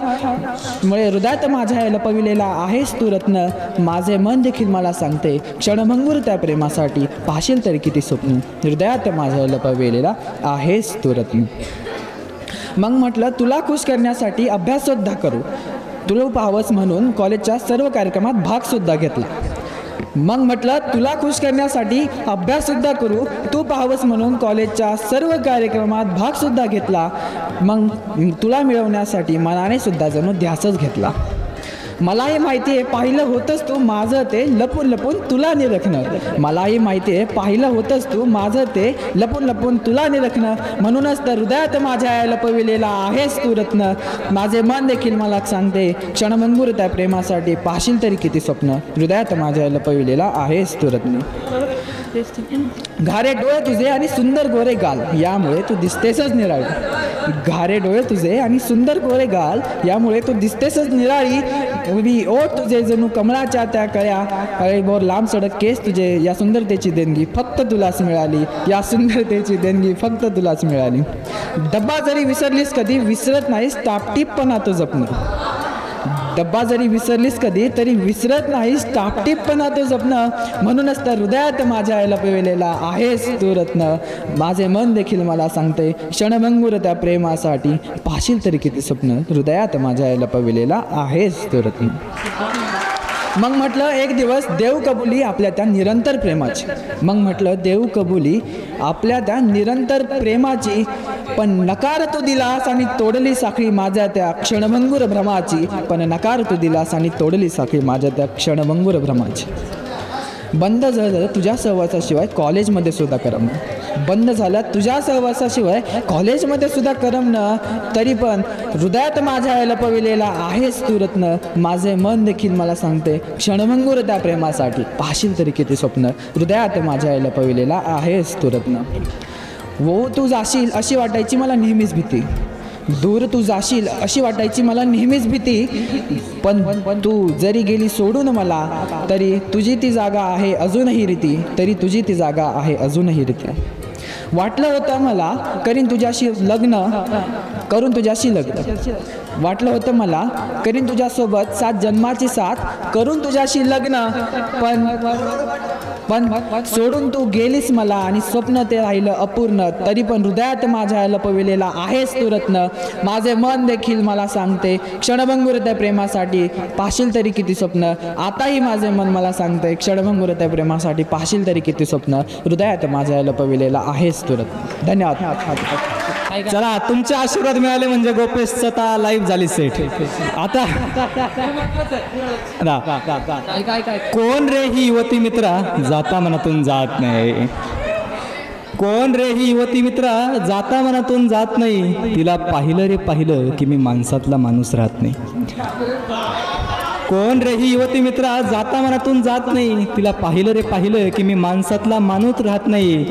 मुळे हृदयात माझ्या लपविलेला आहेस तू रत्न, माझे मन देखील मला सांगते क्षणभंगूर त्या प्रेमासाठी पाहशील तरी किती स्वप्न, हृदयात माझ्या लपविलेला आहेस तू रत्न. मग म्हटलं तुला खुश करण्यासाठी अभ्याससुद्धा करू, तुला पाहावंस म्हणून कॉलेजच्या सर्व कार्यक्रमात भागसुद्धा घेतला. मग म्हटलं तुला खुश करण्यासाठी अभ्याससुद्धा करू, तू पाहावंस म्हणून कॉलेजच्या सर्व कार्यक्रमात भागसुद्धा घेतला. मग तुला मिळवण्यासाठी मनाने सुद्धा जणू ध्यासच घेतला. मलाही माहिती आहे पाहिलं होतंच तू माझं ते लपून लपून तुला निरखणं. मलाही माहिती आहे पाहिलं होतंच तू माझं ते लपून लपून तुला निरखणं. म्हणूनच तर हृदयात माझ्या लपविलेला आहेस तू रत्न, माझे मन देखील मला सांगते क्षणभंगूर त्या प्रेमासाठी पाहशील तरी किती स्वप्न, हृदयात माझ्या लपविलेला आहेस तू रत्न. घारे डोळे तुझे आणि सुंदर गोरे गाल यामुळे तू दिसतेसच निराळी. घारे डोळे तुझे आणि सुंदर गोरे गाल यामुळे तू दिसतेसच निराळी. उभी ओठ तुझे जणू कमळाच्या त्या कळ्या, अळीभोर लांब सडक केस तुझे, या सुंदरतेची देणगी फक्त तुलाच मिळाली, या सुंदरतेची देणगी फक्त तुलाच मिळाली. डब्बा जरी विसरलीस कधी विसरत नाहीस टापटीपणा तो जपणं. डब्बा जरी विसरलीस कधी तरी विसरत नाहीस टापटीपणा तो जपणं. म्हणूनच तर हृदयात माझ्या लपविलेला आहेस तू रत्न, माझे मन देखील मला सांगते क्षणभंगूर त्या प्रेमासाठी पाहशील तरी किती स्वप्न, हृदयात माझ्या लपविलेला आहेस तू रत्न. मग म्हटलं एक दिवस देव कबुली आपल्या त्या निरंतर प्रेमाची. मग म्हटलं देव कबुली आपल्या त्या निरंतर प्रेमाची, पण नकार तू दिलास आणि तोडली साखळी माझ्या त्या क्षणभंगुर भ्रमाची. पण नकार तू दिलास आणि तोडली साखळी माझ्या त्या क्षणभंगुर भ्रमाची. बंद झालं तुझ्या सहवासाशिवाय कॉलेजमध्ये सुद्धा करमणं. बंद झालं तुझ्या सहवासाशिवाय कॉलेजमध्ये सुद्धा करमणं. तरी पण हृदयात माझ्या लपविलेला आहेस तू रत्न. माझे मन देखील मला सांगते क्षणभंगुर त्या प्रेमासाठी. पाहशील तरी किती स्वप्न. हृदयात माझ्या लपविलेला आहेस तू रत्न. वो तू जाशील अशी वाटायची मला नेहमीच भीती. दूर तू जाशील अशी वाटायची मला नेहमीच भीती. पण तू जरी गेली सोडून मला, तरी तुझी ती जागा आहे अजूनही रीती. तरी तुझी ती जागा आहे अजूनही रीती. वाटलं होतं मला करीन तुझ्याशी लग्न, करून तुझ्याशी लग्न. वाटलं होतं मला करीन तुझ्यासोबत 7 जन्माची साथ, करून तुझ्याशी लग्न. पण सोडून तू गेलीस मला आणि स्वप्न ते राहिलं अपूर्ण. तरी पण हृदयात माझ्या लपविलेला आहेस तू रत्न. माझे मन देखील मला सांगते क्षणभंगुर त्या प्रेमासाठी. पाहशील तरी किती स्वप्न. आताही माझे मन मला सांगते क्षणभंगुर त्या प्रेमासाठी. पाहशील तरी किती स्वप्न. हृदयात माझ्या लपविलेला आहेस तू रत्न. धन्यवाद. चला, तुमचे आशीर्वाद मिळाले म्हणजे गोपेश स्वतः लाईव्ह झाली सेट. आता कोण रे ही युवती मित्रा जाता मनातून जात नाही. कोण रे ही युवती मित्रा जाता मनातून जात नाही. तिला पाहिलं रे पाहिलं की मी माणसातला माणूस राहत नाही. कोण रे ही युवती मित्रा जाता मनातून जात नाही. तिला पाहिलं रे पाहिलं की मी माणसातला माणूस राहत नाही.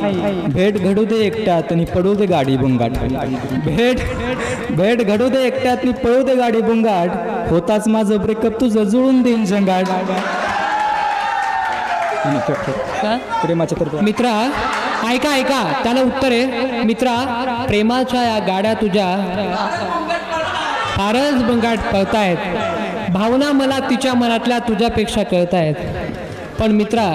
भेट घडू दे एकट्यात आणि पडू दे गाडी बुंगाट. भेट घडू दे एकट्यात आणि पळू दे गाडी बुंगाट. होताच माझं ब्रेकअप तुझं जुळून देईन जंगाट. प्रेमाच्या मित्रा ऐका ऐका, त्याला उत्तर आहे. मित्रा, प्रेमाच्या या गाड्या तुझ्या फारच बंगाट पळतायत. भावना मला तिच्या मनातल्या तुझ्यापेक्षा कळतायत. पण मित्रा,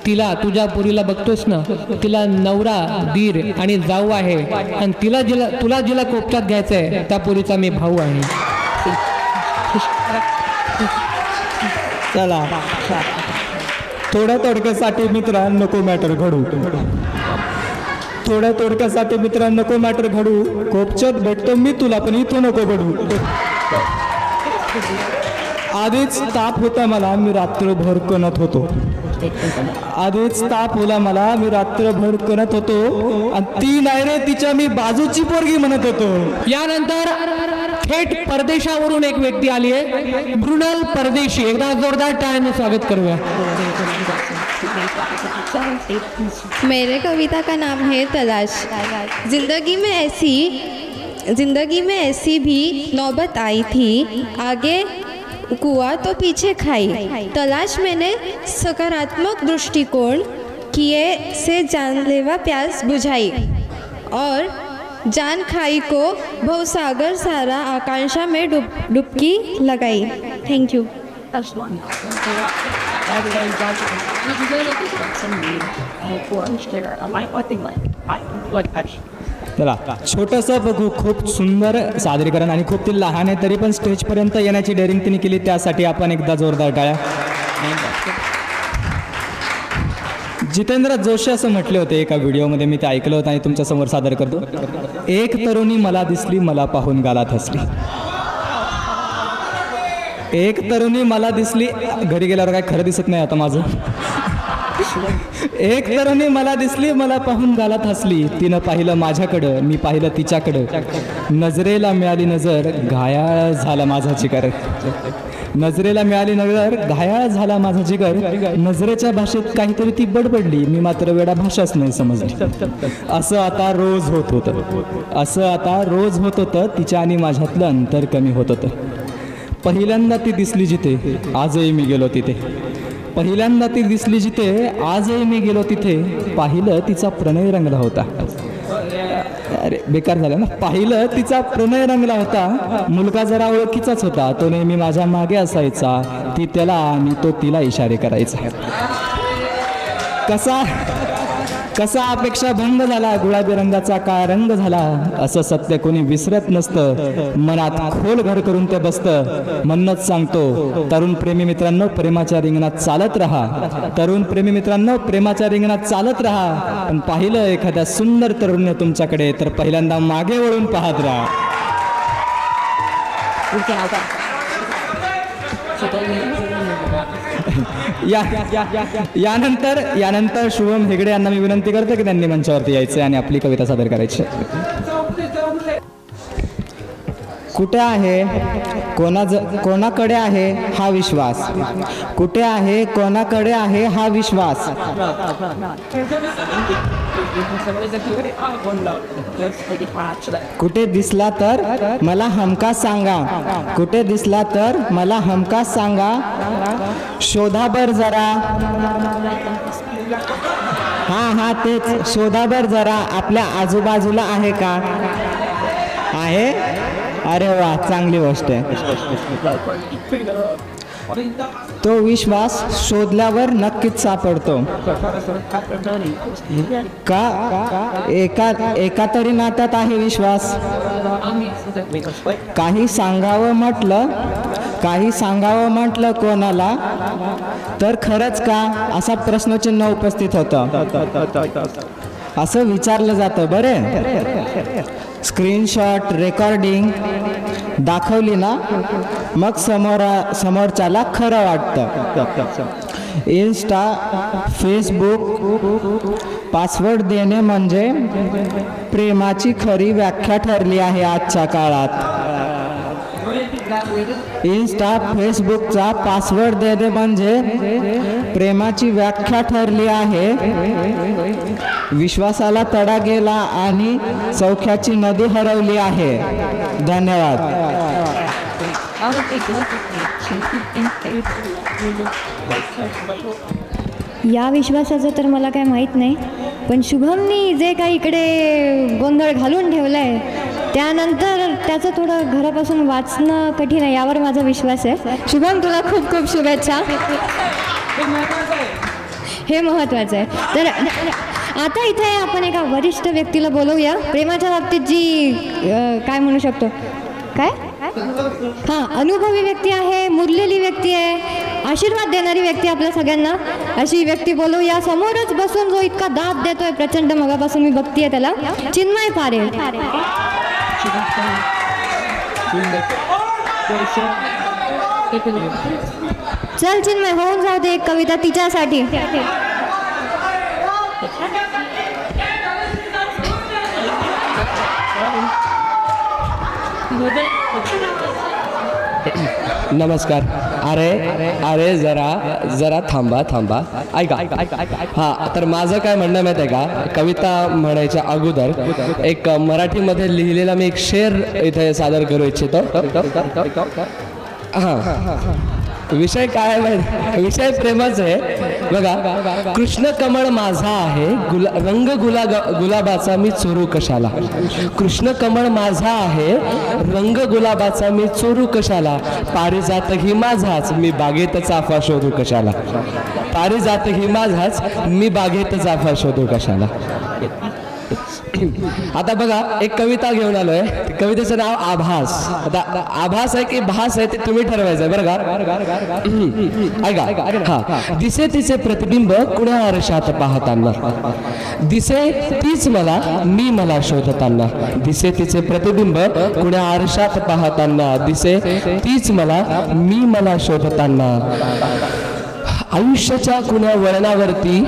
तिला तुझ्या पुरीला बघतोस ना, तिला नवरा, दीर आणि जाऊ आहे. आणि तुला जिला कोपच्यात घ्यायचंय त्या पुरीचा मी भाऊ आहे. चला, थोड्या तोडक्यासाठी मित्रा नको मॅटर घडू. थोड्या तोडक्यासाठी मित्रा नको मॅटर घडू. कोपच्यात भेटतो मी तुला पण इथं नको घडू. आधीच ताप होता मला, मी रात्रभर कणत होतो. आधीच ताप होला मला, मी रात्रभर कणत होतो. आणि ती नाही रे तिच्या मी बाजूची पोरगी म्हणत होतो. यानंतर थेट परदेशावरून एक व्यक्ती आली आहे, मृणाल परदेशी. एकदा जोरदार टाळ्याने स्वागत करूया. मेरे कविता का नाम है तलाश. जिंदगी में ऐसी भी नौबत आई थी, आगे कुआ तो पीछे खाई. तलाश मैंने सकारात्मक दृष्टिकोण किए से जानलेवा प्यास बुझाई, और जान खाई को भवसागर सारा आकांक्षा में डुबकी लगाई. Thank you. चला, छोटंसं बघू. खूप सुंदर सादरीकरण आणि खूप ती लहान आहे तरी पण स्टेजपर्यंत येण्याची डेअरिंग तिने केली. त्यासाठी आपण एकदा जोरदार टाळ्या. जितेंद्र जोशी असं म्हटले होते एका व्हिडिओमध्ये, मी ते ऐकलं होतं आणि तुमच्यासमोर सादर करतो. एक तरुणी मला दिसली, मला पाहून गालात हसली. एक तरुणी मला दिसली. घरी गेल्यावर काय खरं दिसत नाही आता माझं. एक तरुणी मला दिसली, मला पाहून गालात हसली. तिनं पाहिलं माझ्याकडं, मी पाहिलं तिच्याकडं. नजरेला मिळाली नजर, घायाळ झाला माझा जिगर. नजरेला मिळाली नजर, घायाळ झाला माझा जिगर. नजरेच्या भाषेत काहीतरी ती बडबडली, मी मात्र वेडा भाषाच नाही समजली. असं आता रोज होत होतं. तिच्या आणि माझ्यातलं अंतर कमी होत होतं. पहिल्यांदा ती दिसली जिथे, आजही मी गेलो तिथे. पहिल्यांदा ती दिसली जिथे, आजही मी गेलो तिथे. पाहिलं तिचा प्रणय रंगला होता. अरे बेकार झालं ना. पाहिलं तिचा प्रणय रंगला होता. मुलगा जरा ओळखीचाच होता. तो नेहमी माझ्या मागे असायचा. ती त्याला आणि तो तिला इशारे करायचा. कसा अपेक्षा भंग झाला, गुलाबी रंगाचा काळा रंग झाला, असं सत्य कोणी विसरत नसतं, मनात खोल घर करून ते बसतं. म्हणूनच सांगतो तरुण प्रेमी मित्रांनो, प्रेमाच्या रिंगणात चालत राहा. तरुण प्रेमी मित्रांनो, प्रेमाच्या रिंगणात चालत राहा. पण पाहिलं एखाद्या सुंदर तरुण तुमच्याकडे तर पहिल्यांदा मागे वळून पाहत राहा. यानंतर शुभम हेगडे यांना मी विनंती करतो की त्यांनी मंचावरती यायचे आणि आपली कविता सादर करायची. कुठे आहे कोणाकडे आहे हा विश्वास, कुठे आहे कोणाकडे आहे हा विश्वास, कुठे दिसला तर मला हमखास सांगा, कुठे दिसला तर मला हमखास सांगा, शोधाभर जरा, हा तेच शोधाभर जरा, आपल्या आजूबाजूला आहे का, आहे, अरे वा चांगली गोष्ट आहे. तो विश्वास शोधल्यावर नक्कीच सापडतो का, एका तरी नात्यात आहे विश्वास. काही सांगावं म्हटलं कोणाला तर खरंच का, असा प्रश्नचिन्ह उपस्थित होतं. असं विचारलं जातं. बरे स्क्रीनशॉट रेकॉर्डिंग दाखवली ना, मग समोरच्याला खरं वाटतं. इन्स्टा फेसबुक पासवर्ड देणे म्हणजे प्रेमाची खरी व्याख्या ठरली आहे आजच्या काळात. इन्स्टा फेसबुकचा पासवर्ड देणे म्हणजे प्रेमाची व्याख्या ठरली आहे. विश्वासाला तडा गेला आणि सौख्याची नदी हरवली आहे. धन्यवाद. या विश्वासाचं तर मला काय माहीत नाही, पण शुभमनी जे काही इकडे गोंधळ घालून ठेवलाय त्यानंतर त्याचं थोडं घरापासून वाचणं कठीण आहे, यावर माझा विश्वास आहे. शुभम तुला खूप खूप शुभेच्छा. हे महत्त्वाचं आहे. तर आता इथे आपण एका वरिष्ठ व्यक्तीला बोलवूया. प्रेमाच्या बाबतीत जी काय म्हणू शकतो, काय हां अनुभवी व्यक्ती आहे, मुरलेली व्यक्ती आहे, आशीर्वाद देणारी व्यक्ती आपल्या सगळ्यांना. अशी व्यक्ती बोलवूया. समोरच बसून जो इतका दाब देतोय प्रचंड मगापासून मी बघतीये त्याला, चिन्मय पारेल. चल चिन्मय, होऊन जाऊ दे एक कविता तिच्यासाठी. नमस्कार. अरे जरा थांबा ऐका. हा तर माझं काय म्हणणं माहिती आहे का, कविता म्हणायच्या अगोदर एक मराठीमध्ये लिहिलेला मी एक शेर इथे सादर करू इच्छितो. हां विषय काय आहे माहिती, विषय प्रेमाचा आहे बघा. कृष्ण कमळ माझा आहे, रंग गुलाबाचा मी चोरू कशाला. कृष्ण कमळ माझा आहे, रंग गुलाबाचा मी चोरू कशाला. पारिजात ही माझाच, मी बागेत चाफा शोधू कशाला. पारिजात ही माझाच, मी बागेत चाफा शोधू कशाला. आता बघा एक कविता घेऊन आलोय, कवितेचं नाव आभास. आता आभास आहे की भास आहे ते तुम्ही ठरवायचंय बरं का. ऐका. हा दिसे तिचे प्रतिबिंब कुण्या आरशात पाहताना, दिसे तीच मला मी मला शोधताना. दिसे तिचे प्रतिबिंब कुण्या आरशात पाहताना, दिसे तीच मला मी मला शोधताना. आयुष्याच्या कुण्या वळणावरती,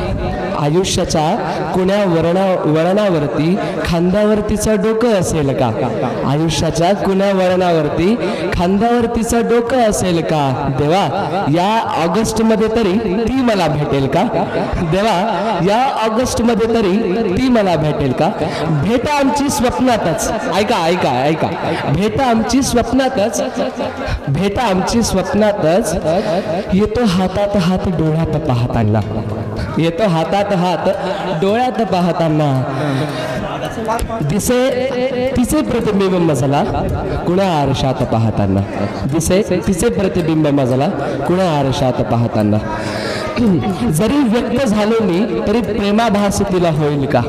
आयुष्याच्या कुण्या वळणावरती खांद्यावरतीचं डोकं असेल का. आयुष्याच्या कुण्या वळणावरती खांद्यावरतीचं डोकं असेल का. देवा या ऑगस्ट मध्ये तरी ती मला भेटेल का. देवा या ऑगस्ट मध्ये तरी ती मला भेटेल का. भेटा आमची स्वप्नातच. ऐका. भेटा आमची स्वप्नातच, भेटा आमची स्वप्नातच. येतो हातात हात डोळ्यात पाहताना, येतो हातात हात डोळ्यात पाहताना. दिसे तिचे प्रतिबिंब मजला कुण्या आरशात पाहताना. दिसे तिचे प्रतिबिंब मजला कुण्या आरशात पाहताना. जरी व्यक्त झालो मी तरी प्रेमाभास तिला होईल का?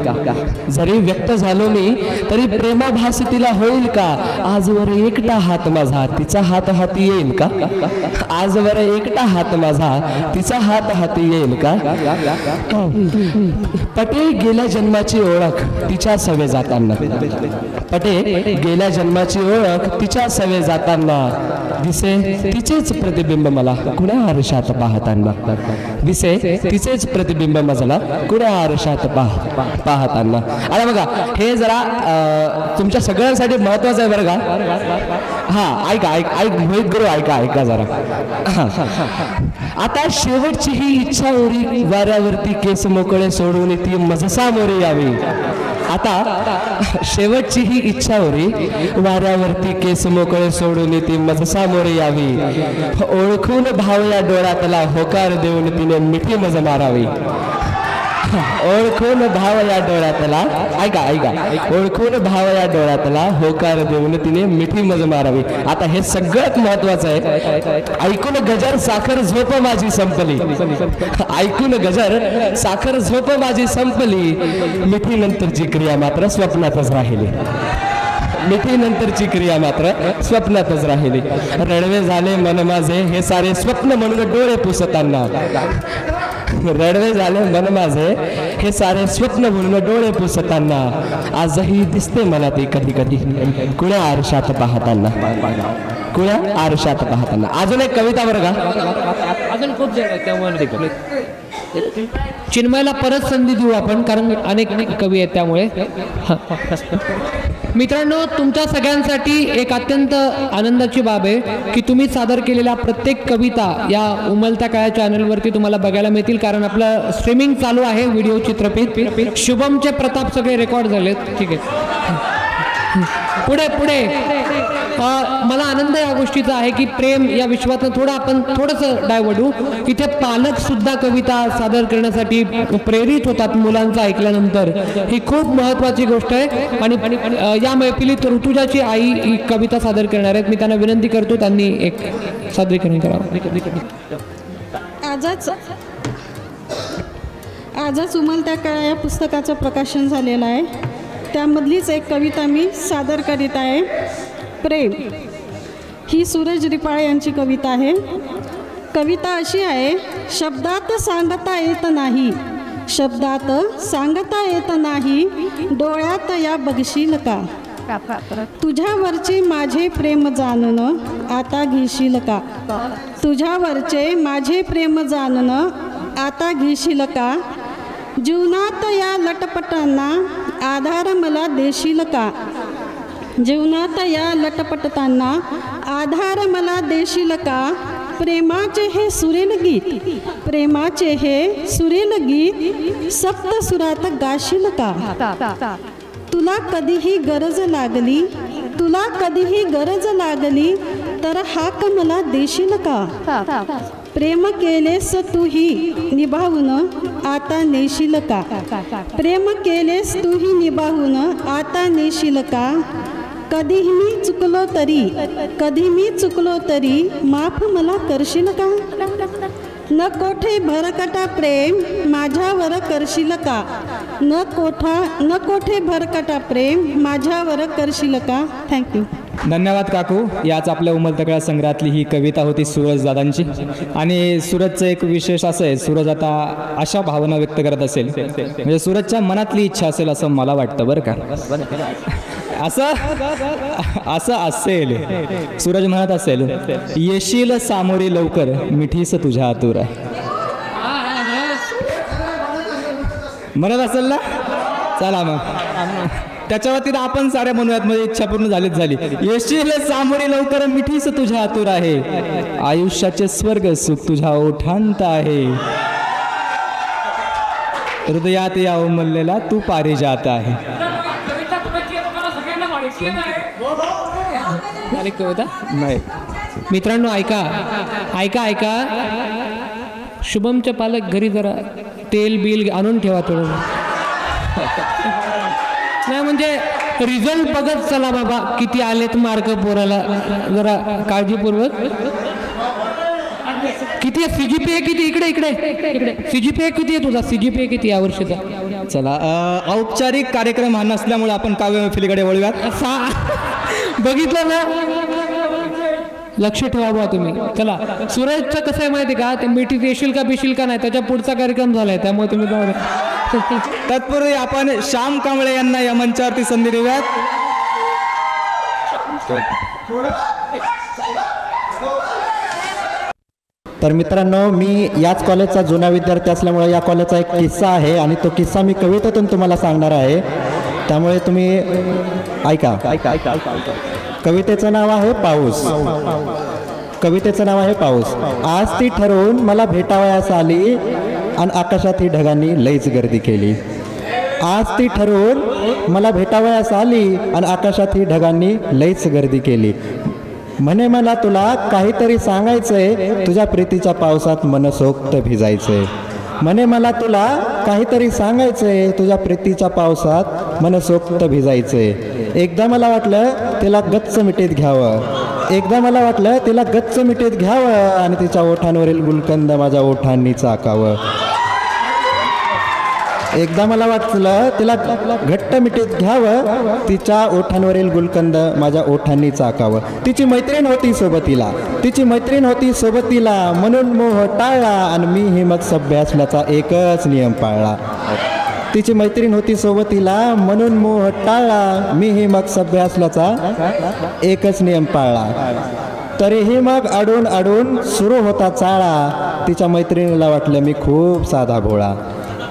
जरी व्यक्त झालो मी तरी प्रेमाभास तिला होईल का? आजवर एकटा हात माझा तिचा हात हाती येईल का? आजवर एकटा हात माझा तिचा हात हाती येईल का? पटे गेल्या जन्माची ओळख तिच्या सवे जाताना, पटे गेल्या जन्माची ओळख तिच्या सवे जाताना, दिसे तिचेच प्रतिबिंब मला कुण्या आरशात पाहताना, दिसे तिचेच प्रतिबिंब मला कुण्या आरशात पाहताना. आता बघा हे जरा तुमच्या सगळ्यांसाठी महत्वाचं आहे बरं का. हा ऐका मोहित गुरु ऐका जरा. आता शेवटची ही इच्छा उरी वाऱ्यावरती केस मोकळे सोडून ती मजसा मोरी यावी. आता शेवटची ही इच्छा होरी वाऱ्यावरती केस मोकळे सोडून ती मजसा मोरी यावी. ओळखून भाव या डोळ्यातला होकार देऊन तिने मिठी मज मारावी. ओळखून भाव या डोळ्यातला ऐका ओळखून भाव या डोळ्यातला होकार देऊन तिने मिठी मज मारावी. आता हे सगळ्यात महत्वाचं आहे. ऐकून गजर साखर झोप माझी संपली, ऐकून गजर साखर झोप माझी संपली, मिठी नंतरची क्रिया मात्र स्वप्नातच राहिली, मिठी नंतरची क्रिया मात्र स्वप्नातच राहिली. रडवे झाले मन माझे हे सारे स्वप्न म्हणून डोळे पुसताना, रडवे झाले मन माझे हे सारे स्वप्न म्हणून डोळे पुसताना, आजही दिसते मला ती कधी कधी कुण्या आरशात पाहताना, कुण्या आरशात पाहताना. अजून एक कविता बरं का, अजून खूप चिन्मयला परत संधी देऊ आपण, कारण अनेक कवी आहेत त्यामुळे. मित्रांनो, तुमच्या सगळ्यांसाठी एक अत्यंत आनंदाची बाब आहे की तुम्ही सादर केलेल्या प्रत्येक कविता या उमलत्या काळा चॅनलवरती तुम्हाला बघायला मिळतील, कारण आपलं स्ट्रीमिंग चालू आहे व्हिडिओ चित्रफित. शुभमचे प्रताप सगळे रेकॉर्ड झालेत. ठीक आहे, पुढे मला आनंद या गोष्टीचा आहे की प्रेम या विश्वातनं थोडं आपण थोडंसं डायव्हर्ट होऊ. इथे पालक सुद्धा कविता सादर करण्यासाठी प्रेरित होतात मुलांचं ऐकल्यानंतर. ही खूप महत्त्वाची गोष्ट आहे. आणि या मैफिलीत ऋतुजाची आई ही कविता सादर करणार आहेत. मी त्यांना विनंती करतो त्यांनी एक सादरीकरण करावं. आजच उमलत्या काळा या पुस्तकाचं प्रकाशन झालेलं आहे. त्यामधलीच एक कविता मी सादर करीत आहे. प्रेम ही सूरज रिपाळे यांची कविता आहे. कविता अशी आहे. शब्दात सांगता येत नाही, शब्दात सांगता येत नाही, डोळ्यात या बघशील का? तुझ्यावरचे माझे प्रेम जाणून आता घेशील का? तुझ्यावरचे माझे प्रेम जाणून आता घेशील का? जीवनात या लटपटांना आधार मला देशील का? जीवनात या लटपटतांना आधार मला देशील का? प्रेमाचे हे सुरेल गीत, प्रेमाचे हे सुरेल गीत सप्तसुरात गाशील का? तुला कधीही गरज लागली, तुला कधीही गरज लागली तर हाक मला देशील का? प्रेम केलेस तूही निभावून आता नेशील का? प्रेम केलेस तूही निभावून आता नेशील का? कधीही मी चुकलो तरी, कधी मी चुकलो तरी माफ मला करशील का? न कोठे भरकटा प्रेम माझ्यावर करशील का? न कोठे भरकटा प्रेम माझ्यावर करशील का? थँक्यू. धन्यवाद काकू. याच आपल्या उमलत्या काळा संग्रहातली ही कविता होती सूरज दादांची. आणि सूरजचं एक विशेष असं आहे, सूरज आता अशा भावना व्यक्त करत असेल म्हणजे सूरजच्या मनातली इच्छा असेल असं मला वाटतं बरं का. असं असेल, सूरज म्हणत असेल, येशील सामोरी लवकर मिठीस तुझ्या आतुर आहे. म्हणत असेल ना. चला मग त्याच्या वतीनं आपण साऱ्या म्हणूयात, मध्ये इच्छा पूर्ण झालीच झाली. येशील सामोरी लवकर मिठीस तुझ्या आतुर आहे, आयुष्याचे स्वर्ग सुख तुझ्या ओठांत आहे, हृदयात या उमललेला तू पारिजात आहे. नाही मित्रांनो, ऐका शुभमचे पालक घरी जरा तेल बिल आणून ठेवा थोडं. नाही म्हणजे रिझल्ट बघत चला बाबा किती आलेत मार्क पोराला, जरा काळजीपूर्वक. किती किती आहे CGPA किती? इकडे CGPA किती आहे तुझा? CGPA किती या वर्षीचा? चला औपचारिक कार्यक्रम हा नसल्यामुळे आपण काव्य मैफिलीकडे वळूयात. बघितलं ना, लक्ष ठेवा बा तुम्ही. चला, सूरजचं कसं आहे माहिती का, ते मिठीत येशील का बिशील का नाही त्याच्या पुढचा कार्यक्रम झालाय, त्यामुळे तुम्ही जाऊ द्या. तत्पूर्वी आपण श्याम कांबळे यांना या मंचावरती संधी देऊयात. तर मित्रांनो, मी याच कॉलेजचा जुना विद्यार्थी असल्यामुळे या कॉलेजचा एक किस्सा आहे आणि तो किस्सा मी कवितेतून तुम्हाला सांगणार आहे, त्यामुळे तुम्ही ऐका. कवितेचं नाव आहे पाऊस. कवितेचं नाव आहे पाऊस. आज ती ठरवून मला भेटावयास आली आणि आकाशात ही ढगांनी लईच गर्दी केली. आज ती ठरवून मला भेटावयास आली आणि आकाशात ही ढगांनी लईच गर्दी केली. म्हणे मला तुला काहीतरी सांगायचंय, तुझ्या प्रीतीच्या पावसात मनसोक्त भिजायचंय. म्हणे मला तुला काहीतरी सांगायचंय, तुझ्या प्रीतीच्या पावसात मनसोक्त भिजायचंय. एकदा मला वाटलं तिला गच्च मिठीत घ्यावं. एकदा मला वाटलं तिला गच्च मिठीत घ्यावं आणि तिच्या ओठांवरील गुलकंद माझ्या ओठांनी चाकावं. एकदा मला वाटलं तिला घट्ट मिठीत घ्यावं, तिच्या ओठांवरील गुलकंद माझ्या ओठांनी चाकावं. तिची मैत्रीण होती सोबतीला, तिची मैत्रीण होती सोबतीला, म्हणून मोह टाळला आणि मीही मग सभ्य असल्याचा एकच नियम पाळला. तिची मैत्रीण होती सोबतीला, म्हणून मोह टाळला, मीही मग सभ्य असल्याचा एकच नियम पाळला. तरीही मग अडून अडून सुरू होता चाळा, तिच्या मैत्रिणीला वाटलं मी खूप साधा भोळा.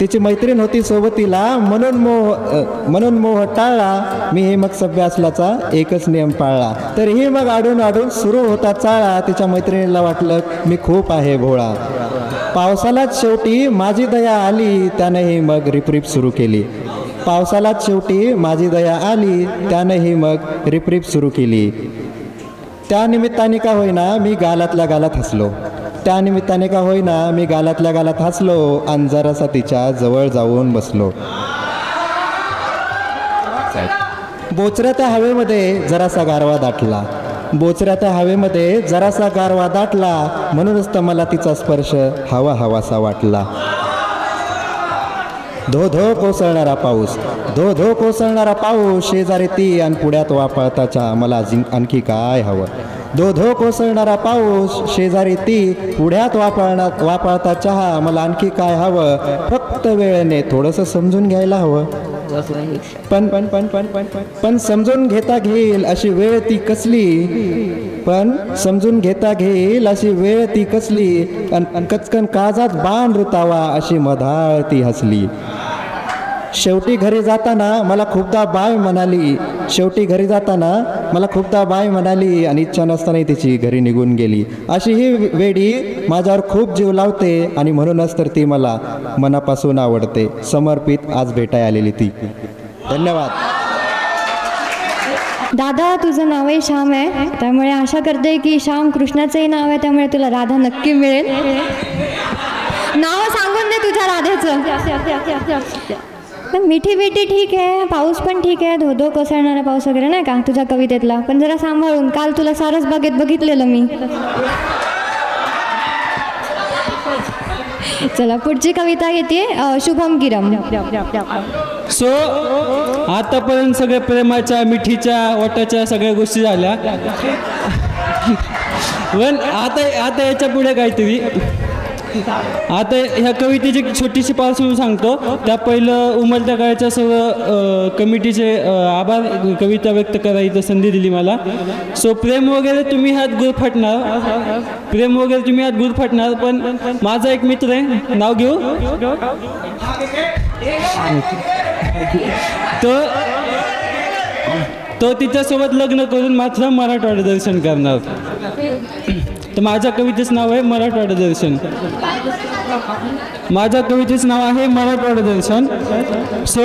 तिची मैत्रीण होती सोबतीला, म्हणून मोह टाळला, मीही मग सभ्य असल्याचा एकच नियम पाळला. तरीही मग अडून अडून सुरू होता चाळा, तिच्या मैत्रिणीला वाटलं मी खूप आहे भोळा. पावसालाच शेवटी माझी दया आली, त्यानेही मग रिपरिप सुरू केली. पावसालाच शेवटी माझी दया आली, त्यानेही मग रिपरिप सुरू केली. त्या निमित्ताने का होईना मी गालातल्या गालात हसलो. त्या निमित्ताने का होईना मी गालातल्या गालात हसलो आणि जरासा तिच्या जवळ जाऊन बसलो. बोचऱ्या त्या हवेमध्ये जरासा गारवा दाटला. बोचऱ्या त्या हवेमध्ये जरासा गारवा दाटला, म्हणूनच तर मला तिचा स्पर्श हवा हवासा वाटला. धो धो कोसळणारा पाऊस, धो धो कोसळणारा पाऊस, शेजारी ती आणि पुढ्यात वापरताच्या मला आणखी काय हवं. धो धो कोसळणारा पाऊस, शेजारी ती, पुढ्यात वापरता चहा, मला आणखी काय हवं. फक्त वेळेने थोडंसं समजून घ्यायला हवं. पण समजून घेता घेईल अशी वेळ ती कसली, पण समजून घेता घेईल अशी वेळ ती कसली, आणि कचकन काळजात बाण रुतावा अशी मधाळ ती हसली. शेवटी घरी जाताना मला खूपदा बाय म्हणाली. शेवटी घरी जाताना मला खूपदा बाय म्हणाली आणि इच्छा नसतानाही तिची घरी निघून गेली. अशी ही वेडी माझ्यावर खूप जीव लावते आणि म्हणूनच तर ती मला मनापासून आवडते. समर्पित आज भेटाय आलेली ती. धन्यवाद. दादा, तुझं नावही श्याम आहे, त्यामुळे आशा करते की श्याम कृष्णाचंही नाव आहे, त्यामुळे तुला राधा नक्की मिळेल. नाव सांगून दे तुझ्या राधेचं. मिठी मिठी ठीक आहे, पाऊस पण ठीक आहे, धो धो कोसळणारा पाऊस वगैरे नाही का तुझ्या कवितेतला, पण जरा सांभाळून. काल तुला सारस बागेत बघितलेलं मी. चला, पुढची कविता घेते शुभम गिरम. सो आतापर्यंत सगळ्या प्रेमाच्या, मिठीच्या, वाटाच्या सगळ्या गोष्टी झाल्या, पण आता याच्या पुढे काहीतरी. आता ह्या कवितेची छोटीशी पार्श्वभूमी सांगतो. त्या पहिलं उमलत्या काळाच्या सर्व कमिटीचे आभार कविता व्यक्त करायची संधी दिली मला. सो प्रेम वगैरे तुम्ही ह्यात गुरफटणार, प्रेम वगैरे तुम्ही ह्यात गुरफटणार, पण माझा एक मित्र आहे, नाव घेऊ, तो तिच्यासोबत लग्न करून मात्र मराठवाडा दर्शन करणार. तर माझ्या कवितेचं नाव आहे मराठवाडा दर्शन. माझ्या कवितेचं नाव आहे मराठवाडा दर्शन. सो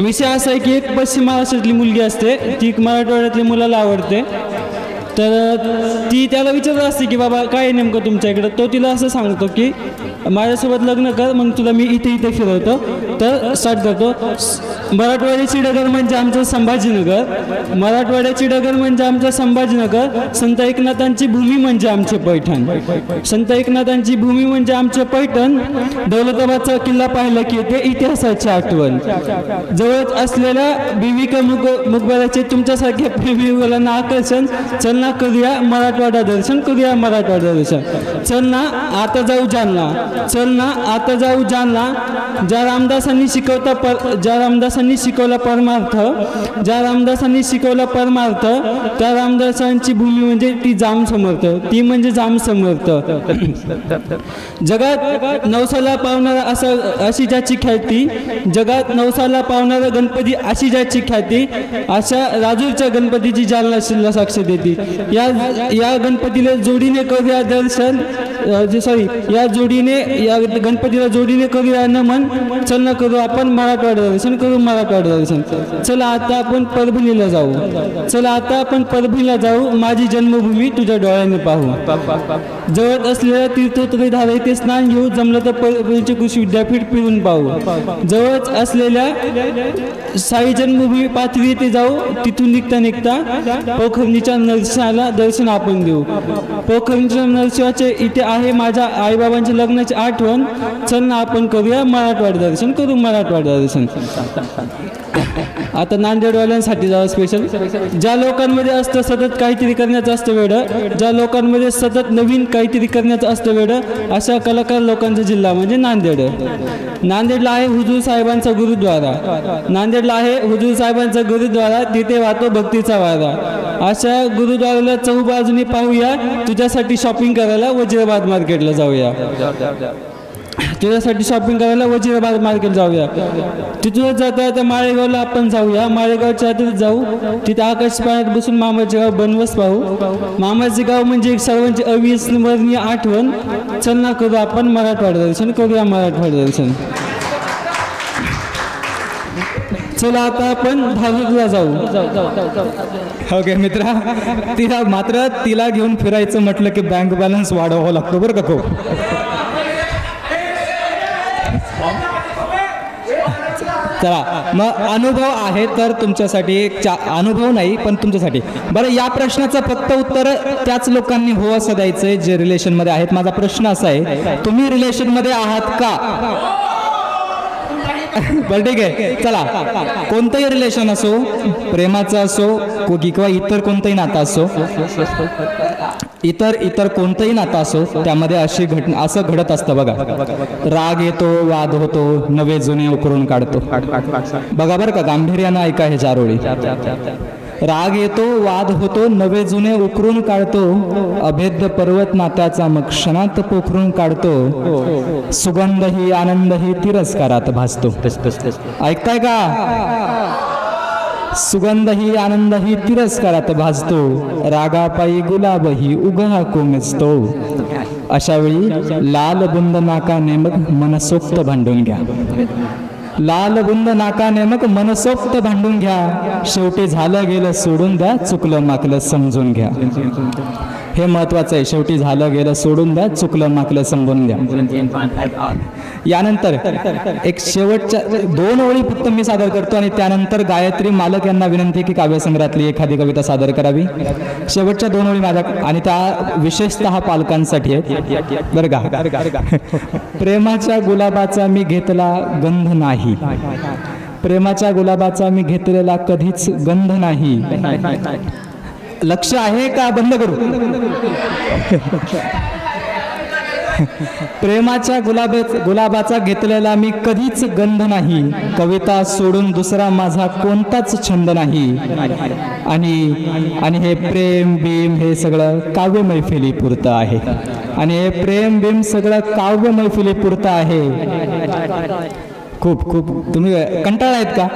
विषय असा आहे की एक पश्चिम महाराष्ट्रातली मुलगी असते, ती मराठवाड्यातल्या मुलाला आवडते. तर ती त्याला विचारत असते की बाबा काय नेमकं तुमच्या इकडं. तो तिला असं सांगतो की माझ्यासोबत लग्न कर, मग तुला मी इथे इथे फिरवतो. तर स्टार्ट करतो. मराठवाड्याची डगर म्हणजे आमचं संभाजीनगर, मराठवाड्याची डगर म्हणजे आमचं संभाजीनगर. संत एकनाथांची भूमी म्हणजे आमचे पैठण, संत एकनाथांची भूमी म्हणजे आमचे पैठण. दौलताबादचा किल्ला पाहिला की येते इतिहासाची आठवण. जवळच असलेल्या बीबी का मुकबराचे तुमच्यासारख्या प्रेमीवाल्यांना आकर्षण. चल ना करूया मराठवाडा दर्शन, करूया मराठवाडा दर्शन. चल ना आता जाऊ जालना, चल ना आता जाऊ जालना. ज्या रामदासांनी शिकवला परमार्थ, ज्या रामदासांनी शिकवला परमार्थ, त्या रामदासांची भूमी म्हणजे ती जाम समर्थ, ती म्हणजे जाम समर्थ. जगात नवसाला पावणारा अशी ज्याची ख्याती, जगात नवसाला पावणारा गणपती अशी ज्याची ख्याती, अशा राजूरच्या गणपतीची जालना शिल्ला साक्ष देते. या गणपतीला जोडीने करूया दर्शन, या गणपतीला जोडीने करूया नमन. चल ना करू आपण मराठवाडा दर्शन, करू मराठवाडा दर्शन. चला आता आपण परभणीला जाऊ, चला आता आपण परभणीला जाऊ. माझी जन्मभूमी तुझ्या डोळ्याने पाहू. जवळ असलेल्या तीर्थोत्तरी येथे स्नान घेऊ. जमलं तर परभणीचे कृषी विद्यापीठ फिरून पाहू. जवळच असलेल्या साई जन्मभूमी पाथरी येथे जाऊ. तिथून निघता पोखरणीच्या नरसिंहाला दर्शन आपण देऊ. पोखरणीच्या नरसिंहाचे इथे आहे माझ्या आईबाबांच्या लग्नाची आठवण. चल ना आपण करूया मराठवाडा दर्शन, करू मराठवाडा दर्शन. आता नांदेडवाल्यांसाठी जावं स्पेशल. ज्या लोकांमध्ये असतं सतत काहीतरी करण्याचं असतं वेडं, ज्या लोकांमध्ये सतत नवीन काहीतरी करण्याचं असतं वेडं, अशा कलाकार लोकांचा जिल्हा म्हणजे नांदेड. नांदेडला आहे हुजूर साहेबांचा गुरुद्वारा, नांदेडला आहे हुजूर साहेबांचा गुरुद्वारा. तिथे वाहतो भक्तीचा वारा. अशा गुरुद्वाराला चहूबाजूने पाहूया. तुझ्यासाठी शॉपिंग करायला वजीराबाद मार्केटला जाऊया. तुझ्यासाठी शॉपिंग करायला वजीराबाद मार्केट जाऊया. तिथूनच जाता आता माळेगावला आपण जाऊया. माळेगावच्या आतच जाऊ. तिथे आकाश पाण्यात बसून मामाचे गाव बनवस पाहू. मामाचे गाव म्हणजे एक सर्वांची अविस्मरणीय आठवण. चल ना करू आपण मराठवाडा दर्शन, करूया मराठवाडा दर्शन. चला आता आपण धारूरला जाऊ. ओके मित्रा, तिला घेऊन फिरायचं म्हटलं की बँक बॅलन्स वाढवावा लागतो बरं का खूप. चला मग अनुभव आहे तर तुमच्यासाठी एक अनुभव नाही पण तुमच्यासाठी. बरं, या प्रश्नाचं फक्त उत्तर त्याच लोकांनी हो असं द्यायचंय जे रिलेशनमध्ये आहेत. माझा प्रश्न असा आहे, तुम्ही रिलेशनमध्ये आहात का? बरं ठीक आहे. चला, कोणतंही रिलेशन असो, प्रेमाचं असो किंवा इतर कोणतंही नातं असो, इतर कोणतंही नातं असो, त्यामध्ये अशी असं घडत असतं बघा. राग येतो, वाद होतो, नवे जुने उकरून काढतो. बघा बरं का, गांभीर्यानं ऐका हे चार ओळी. राग येतो, वाद होतो, नवे जुने उकरून काढतो. अभेद्य पर्वत नात्याचा मग क्षणात पोखरून काढतो. सुगंधही आनंदही तिरस्कारात भासतो. ऐकताय का? सुगंधही आनंदही तिरस्कारात भासतो. रागापायी गुलाबही उगहा कोमेजतो. अशा वेळी लाल बुंद नाकाने मग मनसोक्त भांडून घ्या. लाल बुंद नाकाने मग मनसोक्त भांडून घ्या. शेवटी झालं गेलं सोडून द्या, चुकलं माकलं समजून घ्या. हे महत्वाचं आहे. शेवटी झालं गेलं सोडून द्या, चुकलं माकलं समजून द्या. यानंतर एक शेवटच्या 2 ओळी फक्त मी सादर करतो आणि त्यानंतर गायत्री मालक यांना विनंती की काव्यसंग्रहातली एखादी कविता सादर करावी. शेवटच्या 2 ओळी माझ्या आणि त्या विशेषतः पालकांसाठी आहेत बरं का. प्रेमाच्या गुलाबाचा मी घेतला गंध नाही, प्रेमाच्या गुलाबाचा मी घेतलेला कधीच गंध नाही. लक्ष आहे का? बंद करू. प्रेमाच्या गुलाबाचा घेतलेला मी कधीच गंध नाही. कविता सोडून दुसरा माझा कोणताच छंद नाही. आणि हे प्रेम बीम हे सगळं काव्य मैफिली पुरतं आहे. आणि हे प्रेम बीम सगळं काव्य मैफिली पुरतं आहे. खूप तुम्ही कंटाळा आहेत का?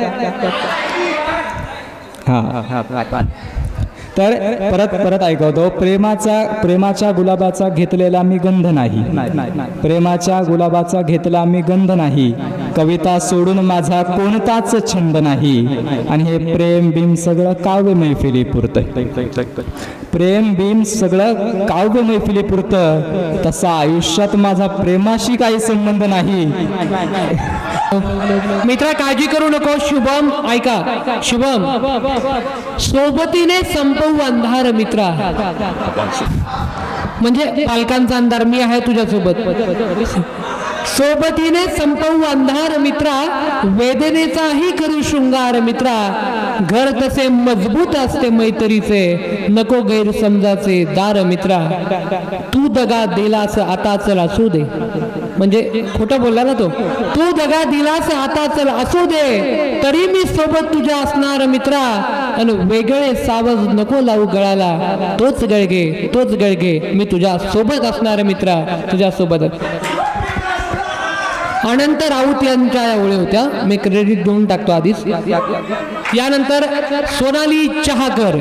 हा तर परत ऐकवतो. प्रेमाच्या गुलाबाचा घेतलेला मी गंध नाही, प्रेमाच्या गुलाबाचा घेतला मी गंध नाही, कविता सोडून माझा कोणताच छंद नाही. आणि हे प्रेम बिम सगळं काव्य मैफिली पुरतं, प्रेम बिम सगळं काव्य मैफिली पुरतं, तसा आयुष्यात माझा प्रेमाशी काही संबंध नाही. मित्रा काळजी करू नको. शुभम ऐका, शुभम सोबतीने संपवू अंधार मित्रा, म्हणजे पालकांचा अंधार मी आहे तुझ्यासोबत. सोबतीने संपवू अंधार मित्रा, वेदनेचाही करू शृंगार मित्रा, घर तसे मजबूत असते मैत्रीचे, नको गैरसमजाचे दार मित्रा. तू दगा दिलास आता चल असू दे, म्हणजे खोटं बोलला ना तो. तू दगा दिलास आता चल असू दे, तरी मी सोबत तुझ्या असणार मित्रा, आणि वेगळे सावज नको लावू गळाला, तोच गळगे मी तुझ्या सोबत असणार मित्रा, तुझ्या सोबत. अनंत राऊत यांच्या या ओळी होत्या, मी क्रेडिट देऊन टाकतो आधीच. यानंतर सोनाली चहाकर,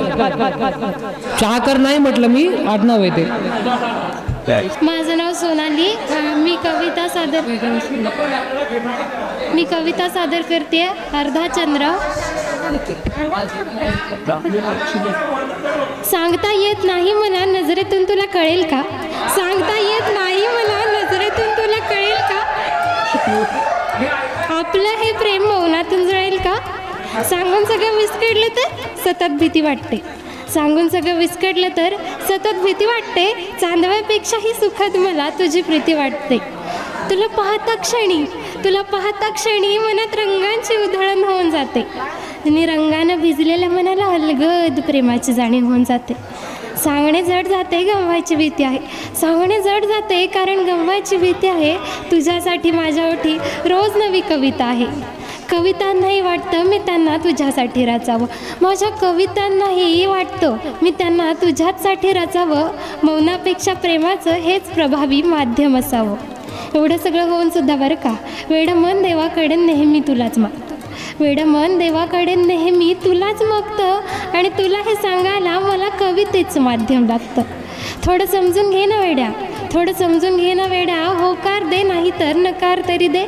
चहाकर नाही म्हटलं मी, आडनाव आहे ते. माझं नाव सोनाली, मी कविता सादर करते. अर्धा चंद्र. सांगता येत नाही मला नजरेतून तुला कळेल का, सांगता येत नाही मला नजरेतून तुला कळेल का, आपलं हे प्रेम मौनातून जळेल का. सांगून सगळं विस्कटलं तर सतत भीती वाटते, सांगून सगळं विस्कटलं तर सतत भीती वाटते, चांदव्यापेक्षाही सुखद मला तुझी प्रीती वाटते. तुला पाहता क्षणी मनात रंगांची उधळण होऊन जाते, आणि रंगानं भिजलेल्या मनाला अलगद प्रेमाची जाणीव होऊन जाते. सांगणे जड जाते, गमवायची भीती आहे, सांगणे जड जाते कारण गमवायची भीती आहे. तुझ्यासाठी माझ्या ओठी रोज नवी कविता आहे, कवितांनाही वाटतं मी त्यांना तुझ्यासाठी रचावं, माझ्या कवितांनाही वाटतं मी त्यांना तुझ्यासाठी रचावं. मौनापेक्षा प्रेमाचं हेच प्रभावी माध्यम असावं. एवढं सगळं होऊन सुद्धा बरं का, वेडं मन देवाकडे नेहमी तुलाच मागतं, वेडं मन देवाकडे नेहमी तुलाच मागतं, आणि तुला हे सांगायला मला कवितेचं माध्यम लागतं. थोडं समजून घे ना वेड्या, थोडं समजून घे ना वेड्या, होकार दे नाही तर नकार तरी दे,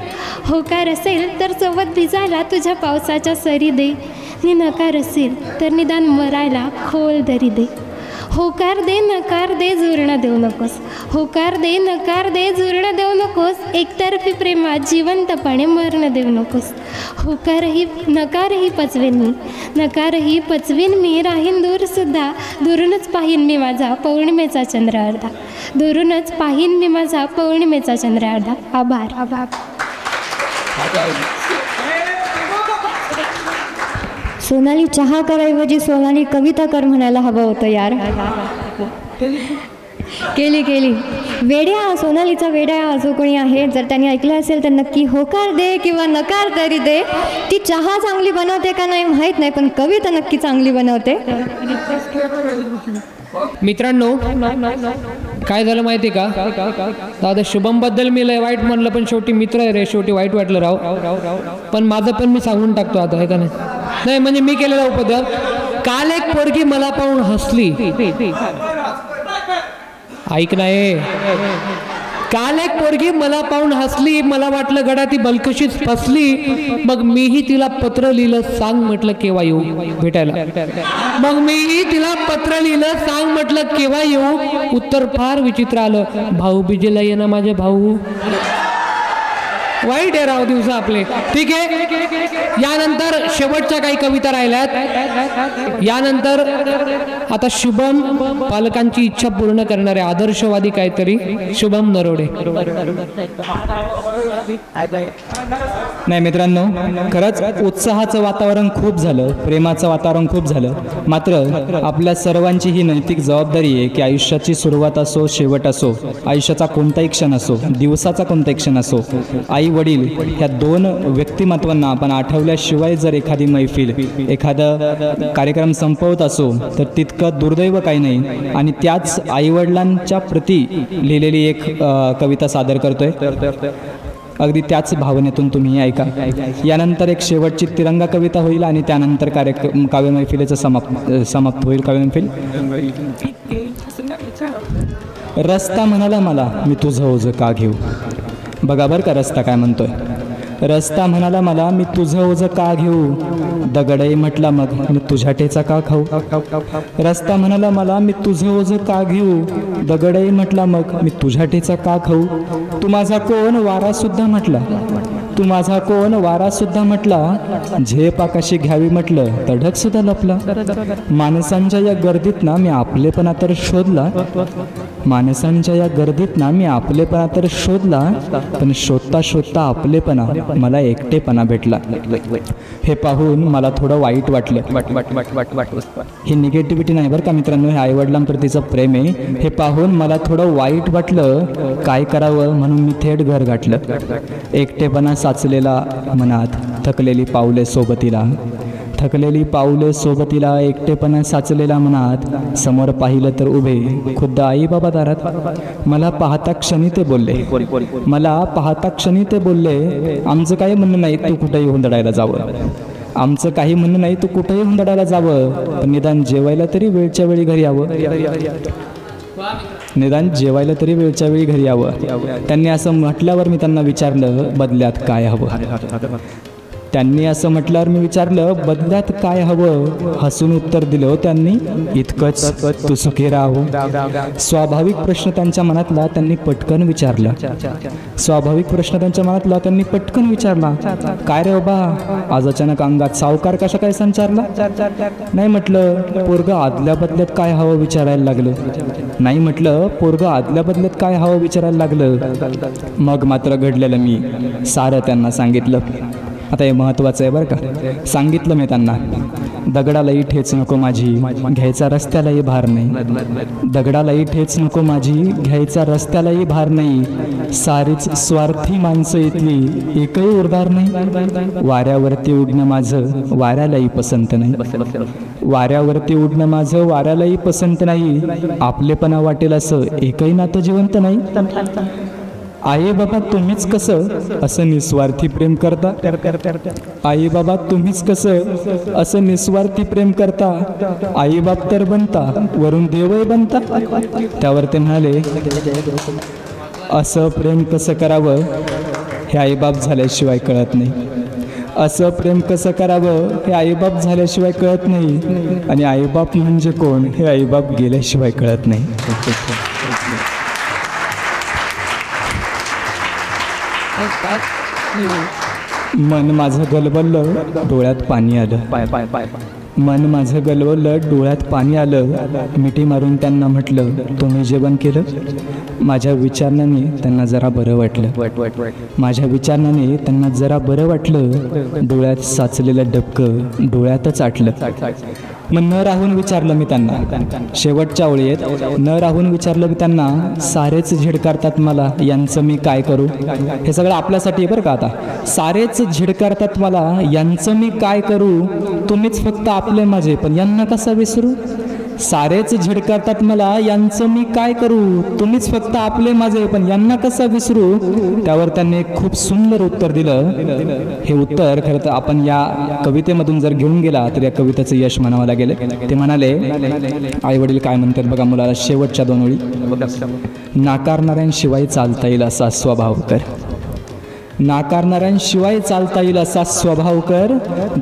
होकार असेल तर सोबत भिजायला तुझ्या पावसाच्या सरी दे, आणि नकार असेल तर निदान मरायला खोल दरी दे. होकार दे नकार दे जुळणं देऊ नकोस, होकार दे नकार दे जुळणं देऊ नकोस, एकतर्फी प्रेमात जिवंतपणे मरणं देऊ नकोस. नकारही पचवेन मी, राहीन दूरसुद्धा, दुरूनच पाहीन मी माझा पौर्णिमेचा चंद्र अर्धा, दुरूनच पाहीन मी माझा पौर्णिमेचा चंद्र अर्धा. आभार. सोनाली चहाकरऐवजी सोनाली कविता कर म्हणायला हवं होतं यार. केली वेड्या, सोनालीचा वेड्या जो कोणी आहे, जर त्यांनी ऐकलं असेल तर नक्की होकार दे किंवा नकार तरी दे. ती चहा चांगली बनवते का नाही माहीत नाही, पण कविता नक्की चांगली बनवते. मित्रांनो काय झालं माहिती का, दादा शुभम बद्दल मी लय वाईट म्हणलं, पण शेवटी मित्र आहे रे, शेवटी वाईट वाटलं राव. पण माझं पण मी सांगून टाकतो आता, आहे का नाही, म्हणजे मी केलेला उपद्रव. काल एक पोरगी मला पाहून हसली, ऐक नाही, काल एक पोरगी मला पाहून हसली, मला वाटलं गडा ती बलकशीच फसली, मग मीही तिला पत्र लिहिलं, सांग म्हटलं केव्हा येऊ भेटायला, मग मीही तिला पत्र लिहिलं, सांग म्हटलं केव्हा येऊ. उत्तर फार विचित्र आलं, भाऊ बिजेला ये ना माझे भाऊ. वाईट आहे राव दिवस आपले. ठीक आहे, यानंतर शेवटच्या काही कविता राहिल्यात. यानंतर आता शुभम पालकांची इच्छा पूर्ण करणारे आदर्शवादी काहीतरी शुभम नरोडे. नाही मित्रांनो, खरंच उत्साहाचं वातावरण खूप झालं, प्रेमाचं वातावरण खूप झालं. मात्र आपल्या सर्वांची ही नैतिक जबाबदारी आहे की आयुष्याची सुरुवात असो शेवट असो, आयुष्याचा कोणताही क्षण असो, दिवसाचा कोणताही क्षण असो, आई वडील ह्या दोन व्यक्तिमत्वांना आपण आठवल्याशिवाय जर एखादी मैफिल, एखादा कार्यक्रम संपवत असो तर तितकं दुर्दैव काही नाही. आणि त्याच आईवडिलांच्या प्रती लिहिलेली एक कविता सादर करतोय. अगदी त्याच भावनेतून तुम्ही ऐका. यानंतर एक शेवटची तिरंगा कविता होईल आणि त्यानंतर काव्य मैफिलीचं समाप्त होईल काव्य मैफिल. रस्ता म्हणाला मला मी तुझं ओझं का घेऊ. बघा बरं का रस्ता काय म्हणतोय. रस्ता म्हणाला मला मी तुझं ओझं का घेऊ. दगडही म्हटला मग मी तुझ्या टेचा का खाऊ. रस्ता म्हणाला मला मी तुझं ओझं का घेऊ. दगडही म्हटला मग मी तुझ्या टेचा का खाऊ. तू माझा कोण वारा सुद्धा म्हटला. तू माझा कोण वारा सुद्धा म्हटला. झेप आकाशी घ्यावी म्हटलं तडक सुद्धा लपला. माणसांच्या या गर्दीत ना मी आपलेपणा तर शोधला. माणसांच्या या गर्दीत ना मी आपलेपणा तर शोधला. पण शोधता शोधता आपलेपणा मला एकटेपणा भेटला. हे पाहून मला थोडं वाईट वाटलं. ही निगेटिव्हिटी नाही बरं का मित्रांनो, हे आईवडिलांप्रतीचं प्रेम आहे. हे पाहून मला थोडं वाईट वाटलं. काय करावं म्हणून मी थेट घर गाठलं. एकटेपणा साचलेला मनात थकलेली पावले सोबतीला. थकलेली पावले सोबतीला एकटेपणा साचलेला मनात. समोर पाहिलं तर उभे खुद्द आई बाबा दारात. मला पाहता क्षणी ते बोलले. मला पाहता क्षणी ते बोलले आमचं काही म्हणणं नाही तू कुठेही हुंदडायला जावं. आमचं काही म्हणणं नाही तू कुठेही हुंदडायला जावं. पण निदान जेवायला तरी वेळच्या वेळी घरी यावं. निदान जेवायला तरी वेळच्या वेळी घरी यावं. त्यांनी असं म्हटल्यावर मी त्यांना विचारलं बदल्यात काय हवं. त्यांनी असं म्हटल्यावर मी विचारलं बदल्यात काय हवं. हसून उत्तर दिलं त्यांनी इतकंच तू सुखी राहावं. स्वाभाविक प्रश्न त्यांच्या मनातला त्यांनी पटकन विचारला. स्वाभाविक प्रश्न त्यांच्या मनातला त्यांनी पटकन विचारला. काय रे बाबा आज अचानक अंगात सावकार कशा काय संचारला. नाही म्हटलं पोरग आदल्या बदल्यात काय हवं विचारायला लागलं. नाही म्हटलं पोरग आदल्या बदल्यात काय हवं विचारायला लागलं. मग मात्र घडलेलं मी सारं त्यांना सांगितलं. आता हे महत्त्वाचं आहे बरं का. सांगितलं मी त्यांना दगडालाही ठेच नको माझी घ्यायचा रस्त्यालाही भार नाही. दगडालाही ठेच नको माझी घ्यायचा रस्त्यालाही भार नाही. सारीच स्वार्थी माणसं इथली एकही उरदार नाही. वाऱ्यावरती उडणं माझं वाऱ्यालाही पसंत नाही. वाऱ्यावरती उडणं माझं वाऱ्यालाही पसंत नाही. आपलेपणा वाटेल असं एकही नातं जिवंत नाही. आई बाबा तुम्हीच कसं असं निस्वार्थी प्रेम करता. आई बाबा तुम्हीच कसं असं निस्वार्थी प्रेम करता. आई बाप तर बनता वरून देवही बनता. त्यावर ते म्हणाले असं प्रेम कसं करावं हे आईबाप झाल्याशिवाय कळत नाही. असं प्रेम कसं करावं हे आईबाप झाल्याशिवाय कळत नाही. आणि आईबाप म्हणजे कोण हे आईबाप गेल्याशिवाय कळत नाही. मन माझं गलबललं डोळ्यात पाणी आलं. मन माझं गलबललं डोळ्यात पाणी आलं. मिठी मारून त्यांना म्हटलं तुम्ही जेवण केलं. माझ्या विचारणाने त्यांना जरा बरं वाटलं. माझ्या विचारणाने त्यांना जरा बरं वाटलं. डोळ्यात साचलेलं डबकं डोळ्यातच आटलं. मग न राहून विचारलं मी त्यांना. शेवटच्या ओळीत न राहून विचारलं मी त्यांना सारेच झिडकारतात मला यांचं मी काय करू. हे सगळं आपल्यासाठी बरं का. आता सारेच झिडकारतात मला यांचं मी काय करू. तुम्हीच फक्त आपले माझे पण यांना कसा विसरू. सारेच झिडकारतात मला यांचं मी काय करू. तुम्हीच फक्त आपले माझे पण यांना कसा विसरू. त्यावर त्यांनी एक खूप सुंदर उत्तर दिलं. हे उत्तर खरं तर आपण या कवितेमधून जर घेऊन गेला तर या कवितेचं यश म्हणावं लागेल. ते म्हणाले आई वडील काय म्हणतात बघा मुलाला शेवटच्या 2 ओळी. नाकारणाऱ्यांशिवाय चालता येईल असा स्वभाव कर. नाकारणाऱ्यांशिवाय चालता येईल असा स्वभाव कर.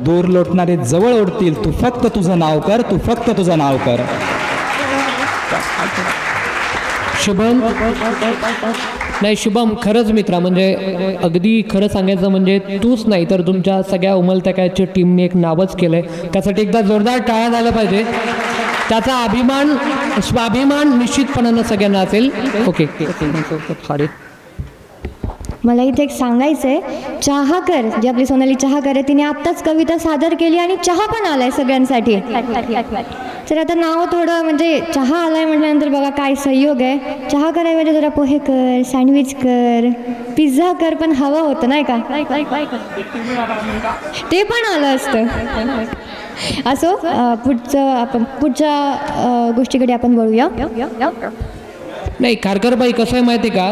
दूर लोटणारे जवळ ओढतील तू फक्त तुझं नाव कर. तू फक्त तुझं नाव कर. शुभम नाही शुभम खरंच मित्रा म्हणजे अगदी खरं सांगायचं म्हणजे तूच नाही तर तुमच्या सगळ्या उमलत्याच्या टीमने एक नावच केलंय. त्यासाठी एकदा जोरदार टाळ्या झालं पाहिजे. त्याचा अभिमान स्वाभिमान निश्चितपणानं सगळ्यांना असेल. ओके मला इथे एक सांगायचं आहे. चहाकर जी आपली सोनाली चहाकर आहे तिने आत्ताच कविता सादर केली आणि चहा पण आलाय सगळ्यांसाठी. तर आता नाव थोडं म्हणजे चहा आलाय म्हटल्यानंतर बघा काय संयोग आहे. चहा करायमध्ये जरा पोहे कर सँडविच कर पिझ्झा कर पण हवं होतं नाही का. ते पण आलं असतं. असो पुढच्या गोष्टीकडे आपण वळूया. नाही खारकरबाई कसं आहे माहिती का,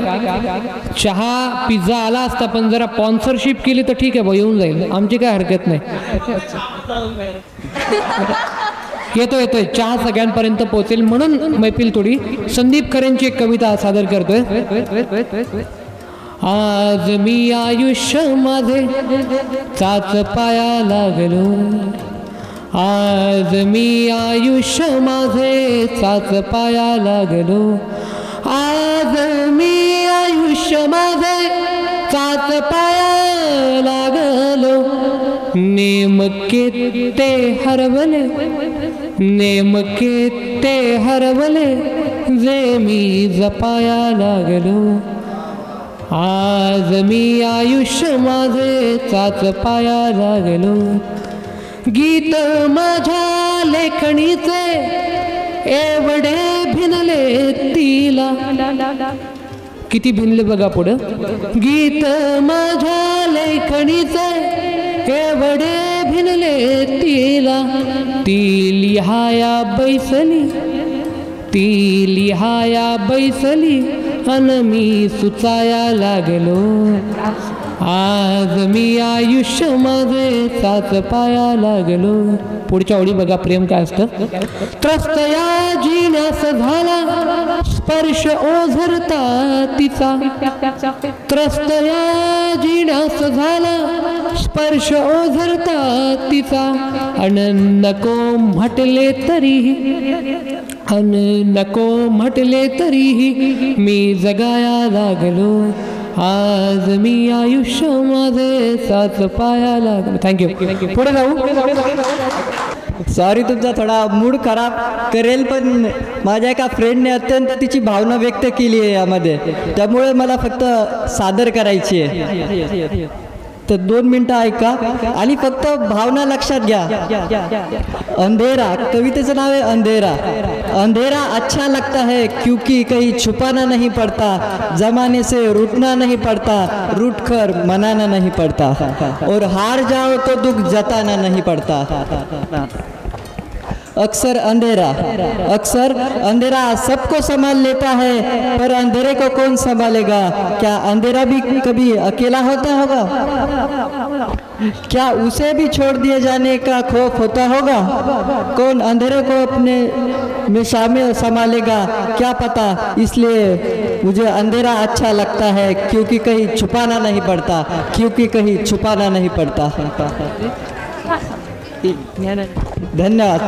चहा पिझ्झा आला असता पण जरा स्पॉन्सरशिप केली तर ठीक आहे भाऊ, येऊन जाईल, आमची काय हरकत नाही. येतोय चहा सगळ्यांपर्यंत पोहोचेल म्हणून मैफिल थोडी. संदीप खरेंची एक कविता सादर करतोय. आज मी आयुष्य माझे चाच पाया लागलो, आज मी आयुष्य माझे चाच पाया लागलो, आज मी आयुष्य माझे चाच पाया लागलो, नेमके ते हरवले, नेमके ते हरवले जे मी जपाया लागलो, आज मी आयुष्य माझे चाच पाया लागलो. गीत माझ्या लेखणीचे एवढे भिनले तिला, किती भिनले बघा पुढं. गीत माझ्या लेखणीचे एवढे भिनले तिला, ती लिहाया बैसली, ती लिहाया बैसली अन मी सुचाया लागलो, आज मी आयुष्य माझे चाच पाया लागलो. पुढच्या ओळी बघा प्रेम काय असतं. त्रस्त या जिण्यास झाला स्पर्श ओझरता तिचा, त्रस्त या जिण्यास झाला स्पर्श ओझरता तिचा, अन नको म्हटले तरीही, अन नको म्हटले तरीही मी जगाया लागलो, आज मी आयुष्य माझे साच पाया लागलो. थँक्यू. पुढे जाऊ. सॉरी तुमचा थोडा मूड खराब करेल, पण माझ्या एका फ्रेंडने अत्यंत तिची भावना व्यक्त केली आहे यामध्ये, त्यामुळे मला फक्त सादर करायची आहे. तर 2 मिनटं ऐका आणि फक्त भावना लक्षात घ्या. अंधेरा, कवितेचं नाव आहे अंधेरा. अंधेरा अच्छा लगता है क्योंकि कहीं छुपाना नहीं पड़ता, जमाने से रूठना नहीं पड़ता, रूठ कर मनाना नहीं पड़ता, और हार जाओ तो दुख जताना नहीं पड़ता. अक्सर अंधेरा सबको संभाल लेता है, पर अंधेरे को कौन संभालेगा? क्या अंधेरा भी कभी अकेला होता होगा? क्या उसे भी छोड़ दिए जाने का खौफ होता होगा? कौन अंधेरे को अपने में शामिल संभालेगा? क्या पता. इसलिए मुझे अंधेरा अच्छा लगता है क्योंकि कहीं छुपाना नहीं पड़ता, क्योंकि कहीं छुपाना नहीं पड़ता. धन्यवाद.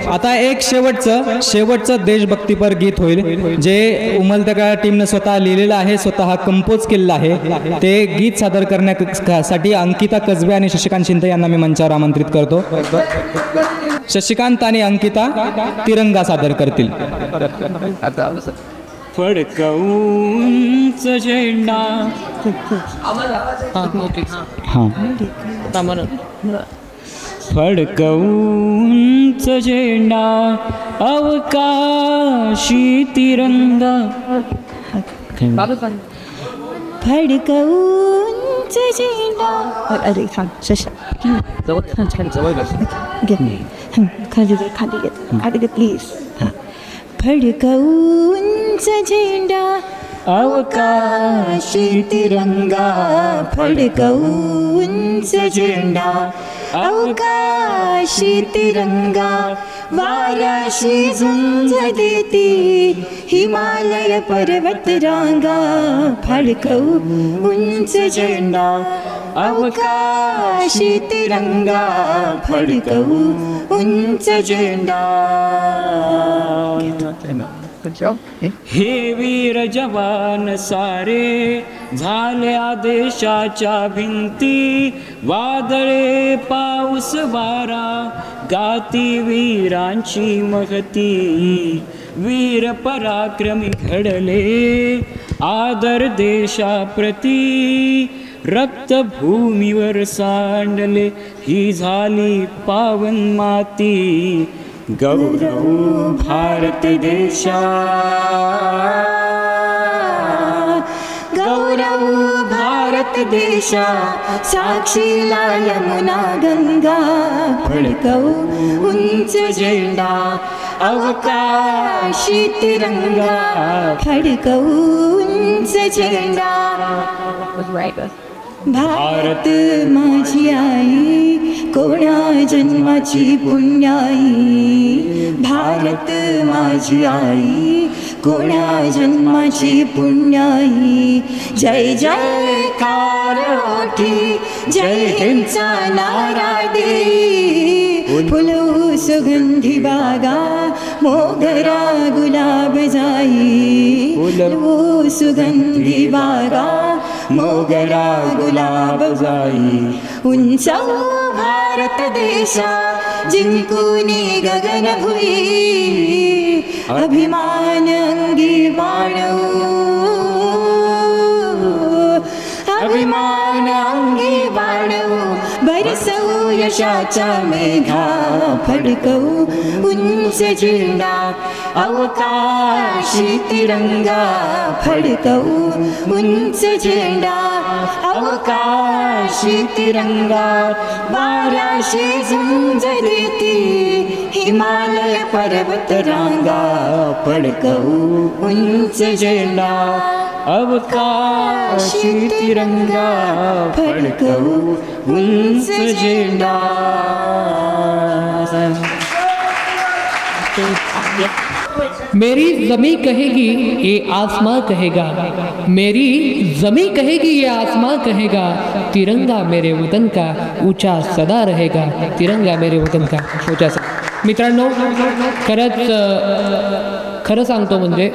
आता एक शेवटचं देशभक्तीपर गीत होईल, जे उमलत्या टीमनं स्वतः लिहिलेलं आहे, स्वतः कंपोज केलेलं आहे. ते गीत सादर करण्यासाठी अंकिता कसबे आणि शशिकांत शिंदे यांना मी मंचावर आमंत्रित करतो. शशिकांत आणि अंकिता तिरंगा सादर करतील. फडकवूंच झेंडा, फडकवूंच झेंडा, अवकाशी तिरंगा, फडकवूंच झेंडा. अरे खाली प्लीज. फडकवूंच झेंडा, अवकाशी तिरंगा, फडकवूंच झेंडा, अवकाशी तिरंगा, वाऱ्याशी झुंज देती हिमालय पर्वत रांगा, फडकवूंच झेंडा, अवकाशी तिरंगा, फडकवूंच झेंडा. हे वीर जवान सारे झाले आदेशाच्या भिंती, वादळे पाऊस वारा गाती वीरांची महती, वीर पराक्रमी घडले आदर देशाप्रती, रक्तभूमीवर सांडले ही झाली पावन माती, गौरव भारत देशा, गौरव भारत देशा, साक्षीला यमुना गंगा, फडकवूंच झेंडा, अवकाशी तिरंगा फडकवूंच झेंडा भारत माझी आई कोणा जन्माची पुण्याई भारत माझी आई कोणा जन्माची पुण्याई जय जयकार ओठी जय हिंदचा नारा दे फुलू सुगंधी बागा मोगरा गुलाब जाई फुलू सुगंधी बागा मोगरा गुलाब जाई उंच भारत देशा जिंकूनी गगन भुई अभिमान अंगी बाळवू अभिमान अंगी बाळवू बरसवू यशाचा मेघा फडकवू उंच झेंडा अवकाशी तिरंगा फडकवू उंच झेंडा अवकाशी तिरंगा वाऱ्याशी झुंज देती हिमालय पर्वत रांगा फडकवू उंच झेंडा अवकाशी तिरंगा फडकवू उंच झेंडा मेरी जमी कहेगी ये आसमां कहेगा मेरी जमी कहेगी ये आसमां कहेगा तिरंगा मेरे वतन का ऊंचा सदा रहेगा तिरंगा मेरे वतन का ऊंचा सदा. मित्रांनो खरं सांगतो म्हणजे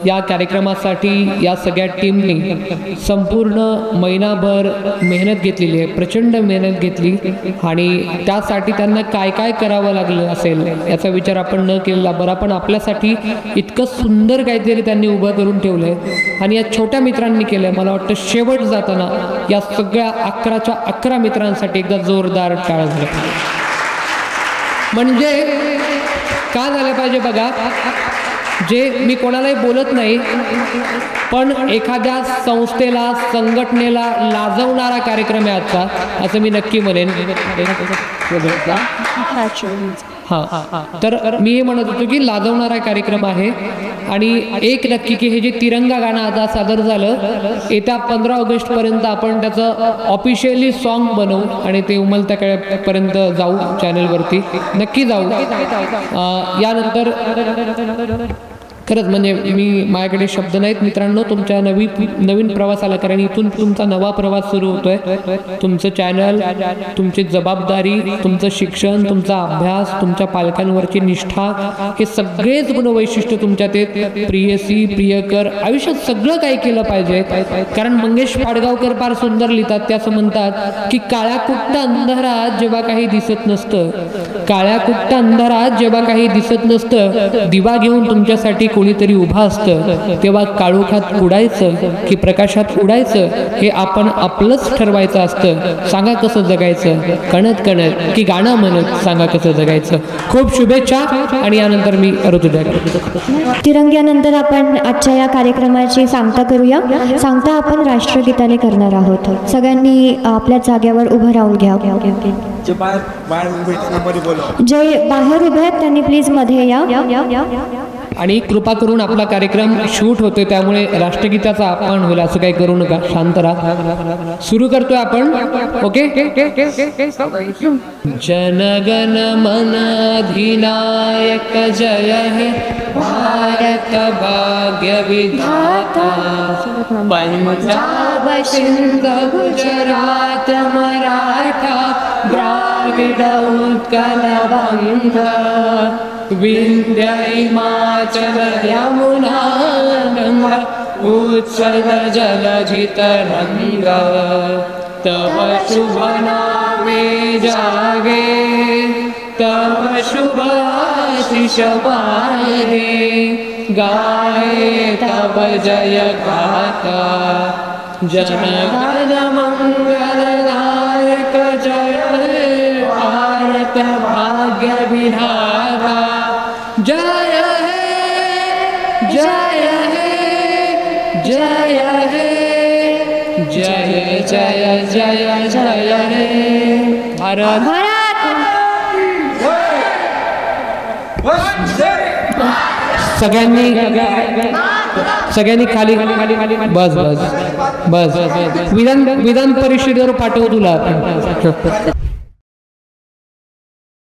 या कार्यक्रमासाठी या सगळ्या टीमनी संपूर्ण महिनाभर मेहनत घेतलेली आहे, प्रचंड मेहनत घेतली आणि त्यासाठी त्यांना काय काय करावं लागलं असेल याचा विचार आपण न केलेला बरा. पण आपल्यासाठी इतकं सुंदर काहीतरी त्यांनी उभं करून ठेवलं आहे आणि या छोट्या मित्रांनी केलं आहे. मला वाटतं शेवट जाताना या सगळ्या 11च्या 11 मित्रांसाठी एकदा जोरदार टाळ्या झाल्या पाहिजे. म्हणजे काय झालं पाहिजे बघा, जे मी कोणालाही बोलत नाही पण एखाद्या संस्थेला संघटनेला लाजवणारा कार्यक्रम आहे आजचा असं मी नक्की म्हणेन. हां तर मी हे म्हणत होतो की लाजवणारा कार्यक्रम आहे आणि एक नक्की की हे जे तिरंगा गाणं आता सादर झालं येत्या 15 ऑगस्टपर्यंत आपण त्याचं ऑफिशियली सॉन्ग बनवू आणि ते उमलत्यापर्यंत जाऊ चॅनलवरती नक्की जाऊ. यानंतर खरंच म्हणजे मी माझ्याकडे शब्द नाहीत मित्रांनो तुमच्या नवीन प्रवासाला, कारण इथून तुमचा नवा प्रवास सुरू होतोय. तुमचं चॅनल, तुमची जबाबदारी, तुमचं शिक्षण, तुमचा अभ्यास, तुमच्या पालकांवरची निष्ठा हे सगळेच गुणवैशिष्ट्य तुमच्या ते प्रियसी प्रियकर आयुष्यात सगळं काही केलं पाहिजे. कारण मंगेश पाडगावकर फार सुंदर लिहितात, ते असं म्हणतात की काळ्या कुट्ट अंधारात जेव्हा काही दिसत नसतं, काळ्या कुट्ट अंधारात जेव्हा काही दिसत नसतं दिवा घेऊन तुमच्यासाठी कोणीतरी उभा असतं तेव्हा काळोखात उडायचं की प्रकाशात उडायचं हे आपण आपलंच ठरवायचं असतं. सांगा कसं जगायचं, कणत कणत की गाणं म्हणत सांगा कसं जगायचं. खूप शुभेच्छा आणि यानंतर मी ऋतुजा करतो. तिरंग्यानंतर आपण आजच्या या कार्यक्रमाची सांगता करूया. सांगता आपण राष्ट्रगीताने करणार आहोत. सगळ्यांनी आपल्या जागेवर उभं राहून घ्या. जे बाहेर उभे आहेत त्यांनी प्लीज मध्ये या आणि कृपा करून आपला कार्यक्रम शूट होतोय त्यामुळे राष्ट्रगीताचा अपमान होईल असं काही करू नका, शांत राहा. सुरू करतोय आपण. ओके. जनगण मन अधिनायक जय हे भारत भाग्य विधाता पंजाब सिंध गुजरात मराठा द्राविड उत्कल बंगा विंध्य हिमाचल यमुना गंगा उत्सल जलधि तरंगा तव शुभ नामे जागे तव शुभ आशीष पाहे गाये तव जय गाथा जनगण मंगलदायक जय हे भारत भाग्य विधाता जय हे जय हे जय हे जय जय जय जय हे भारत. सगळ्यांनी खाली बस बस बस विधान परिषदेवर पाठवू तुला.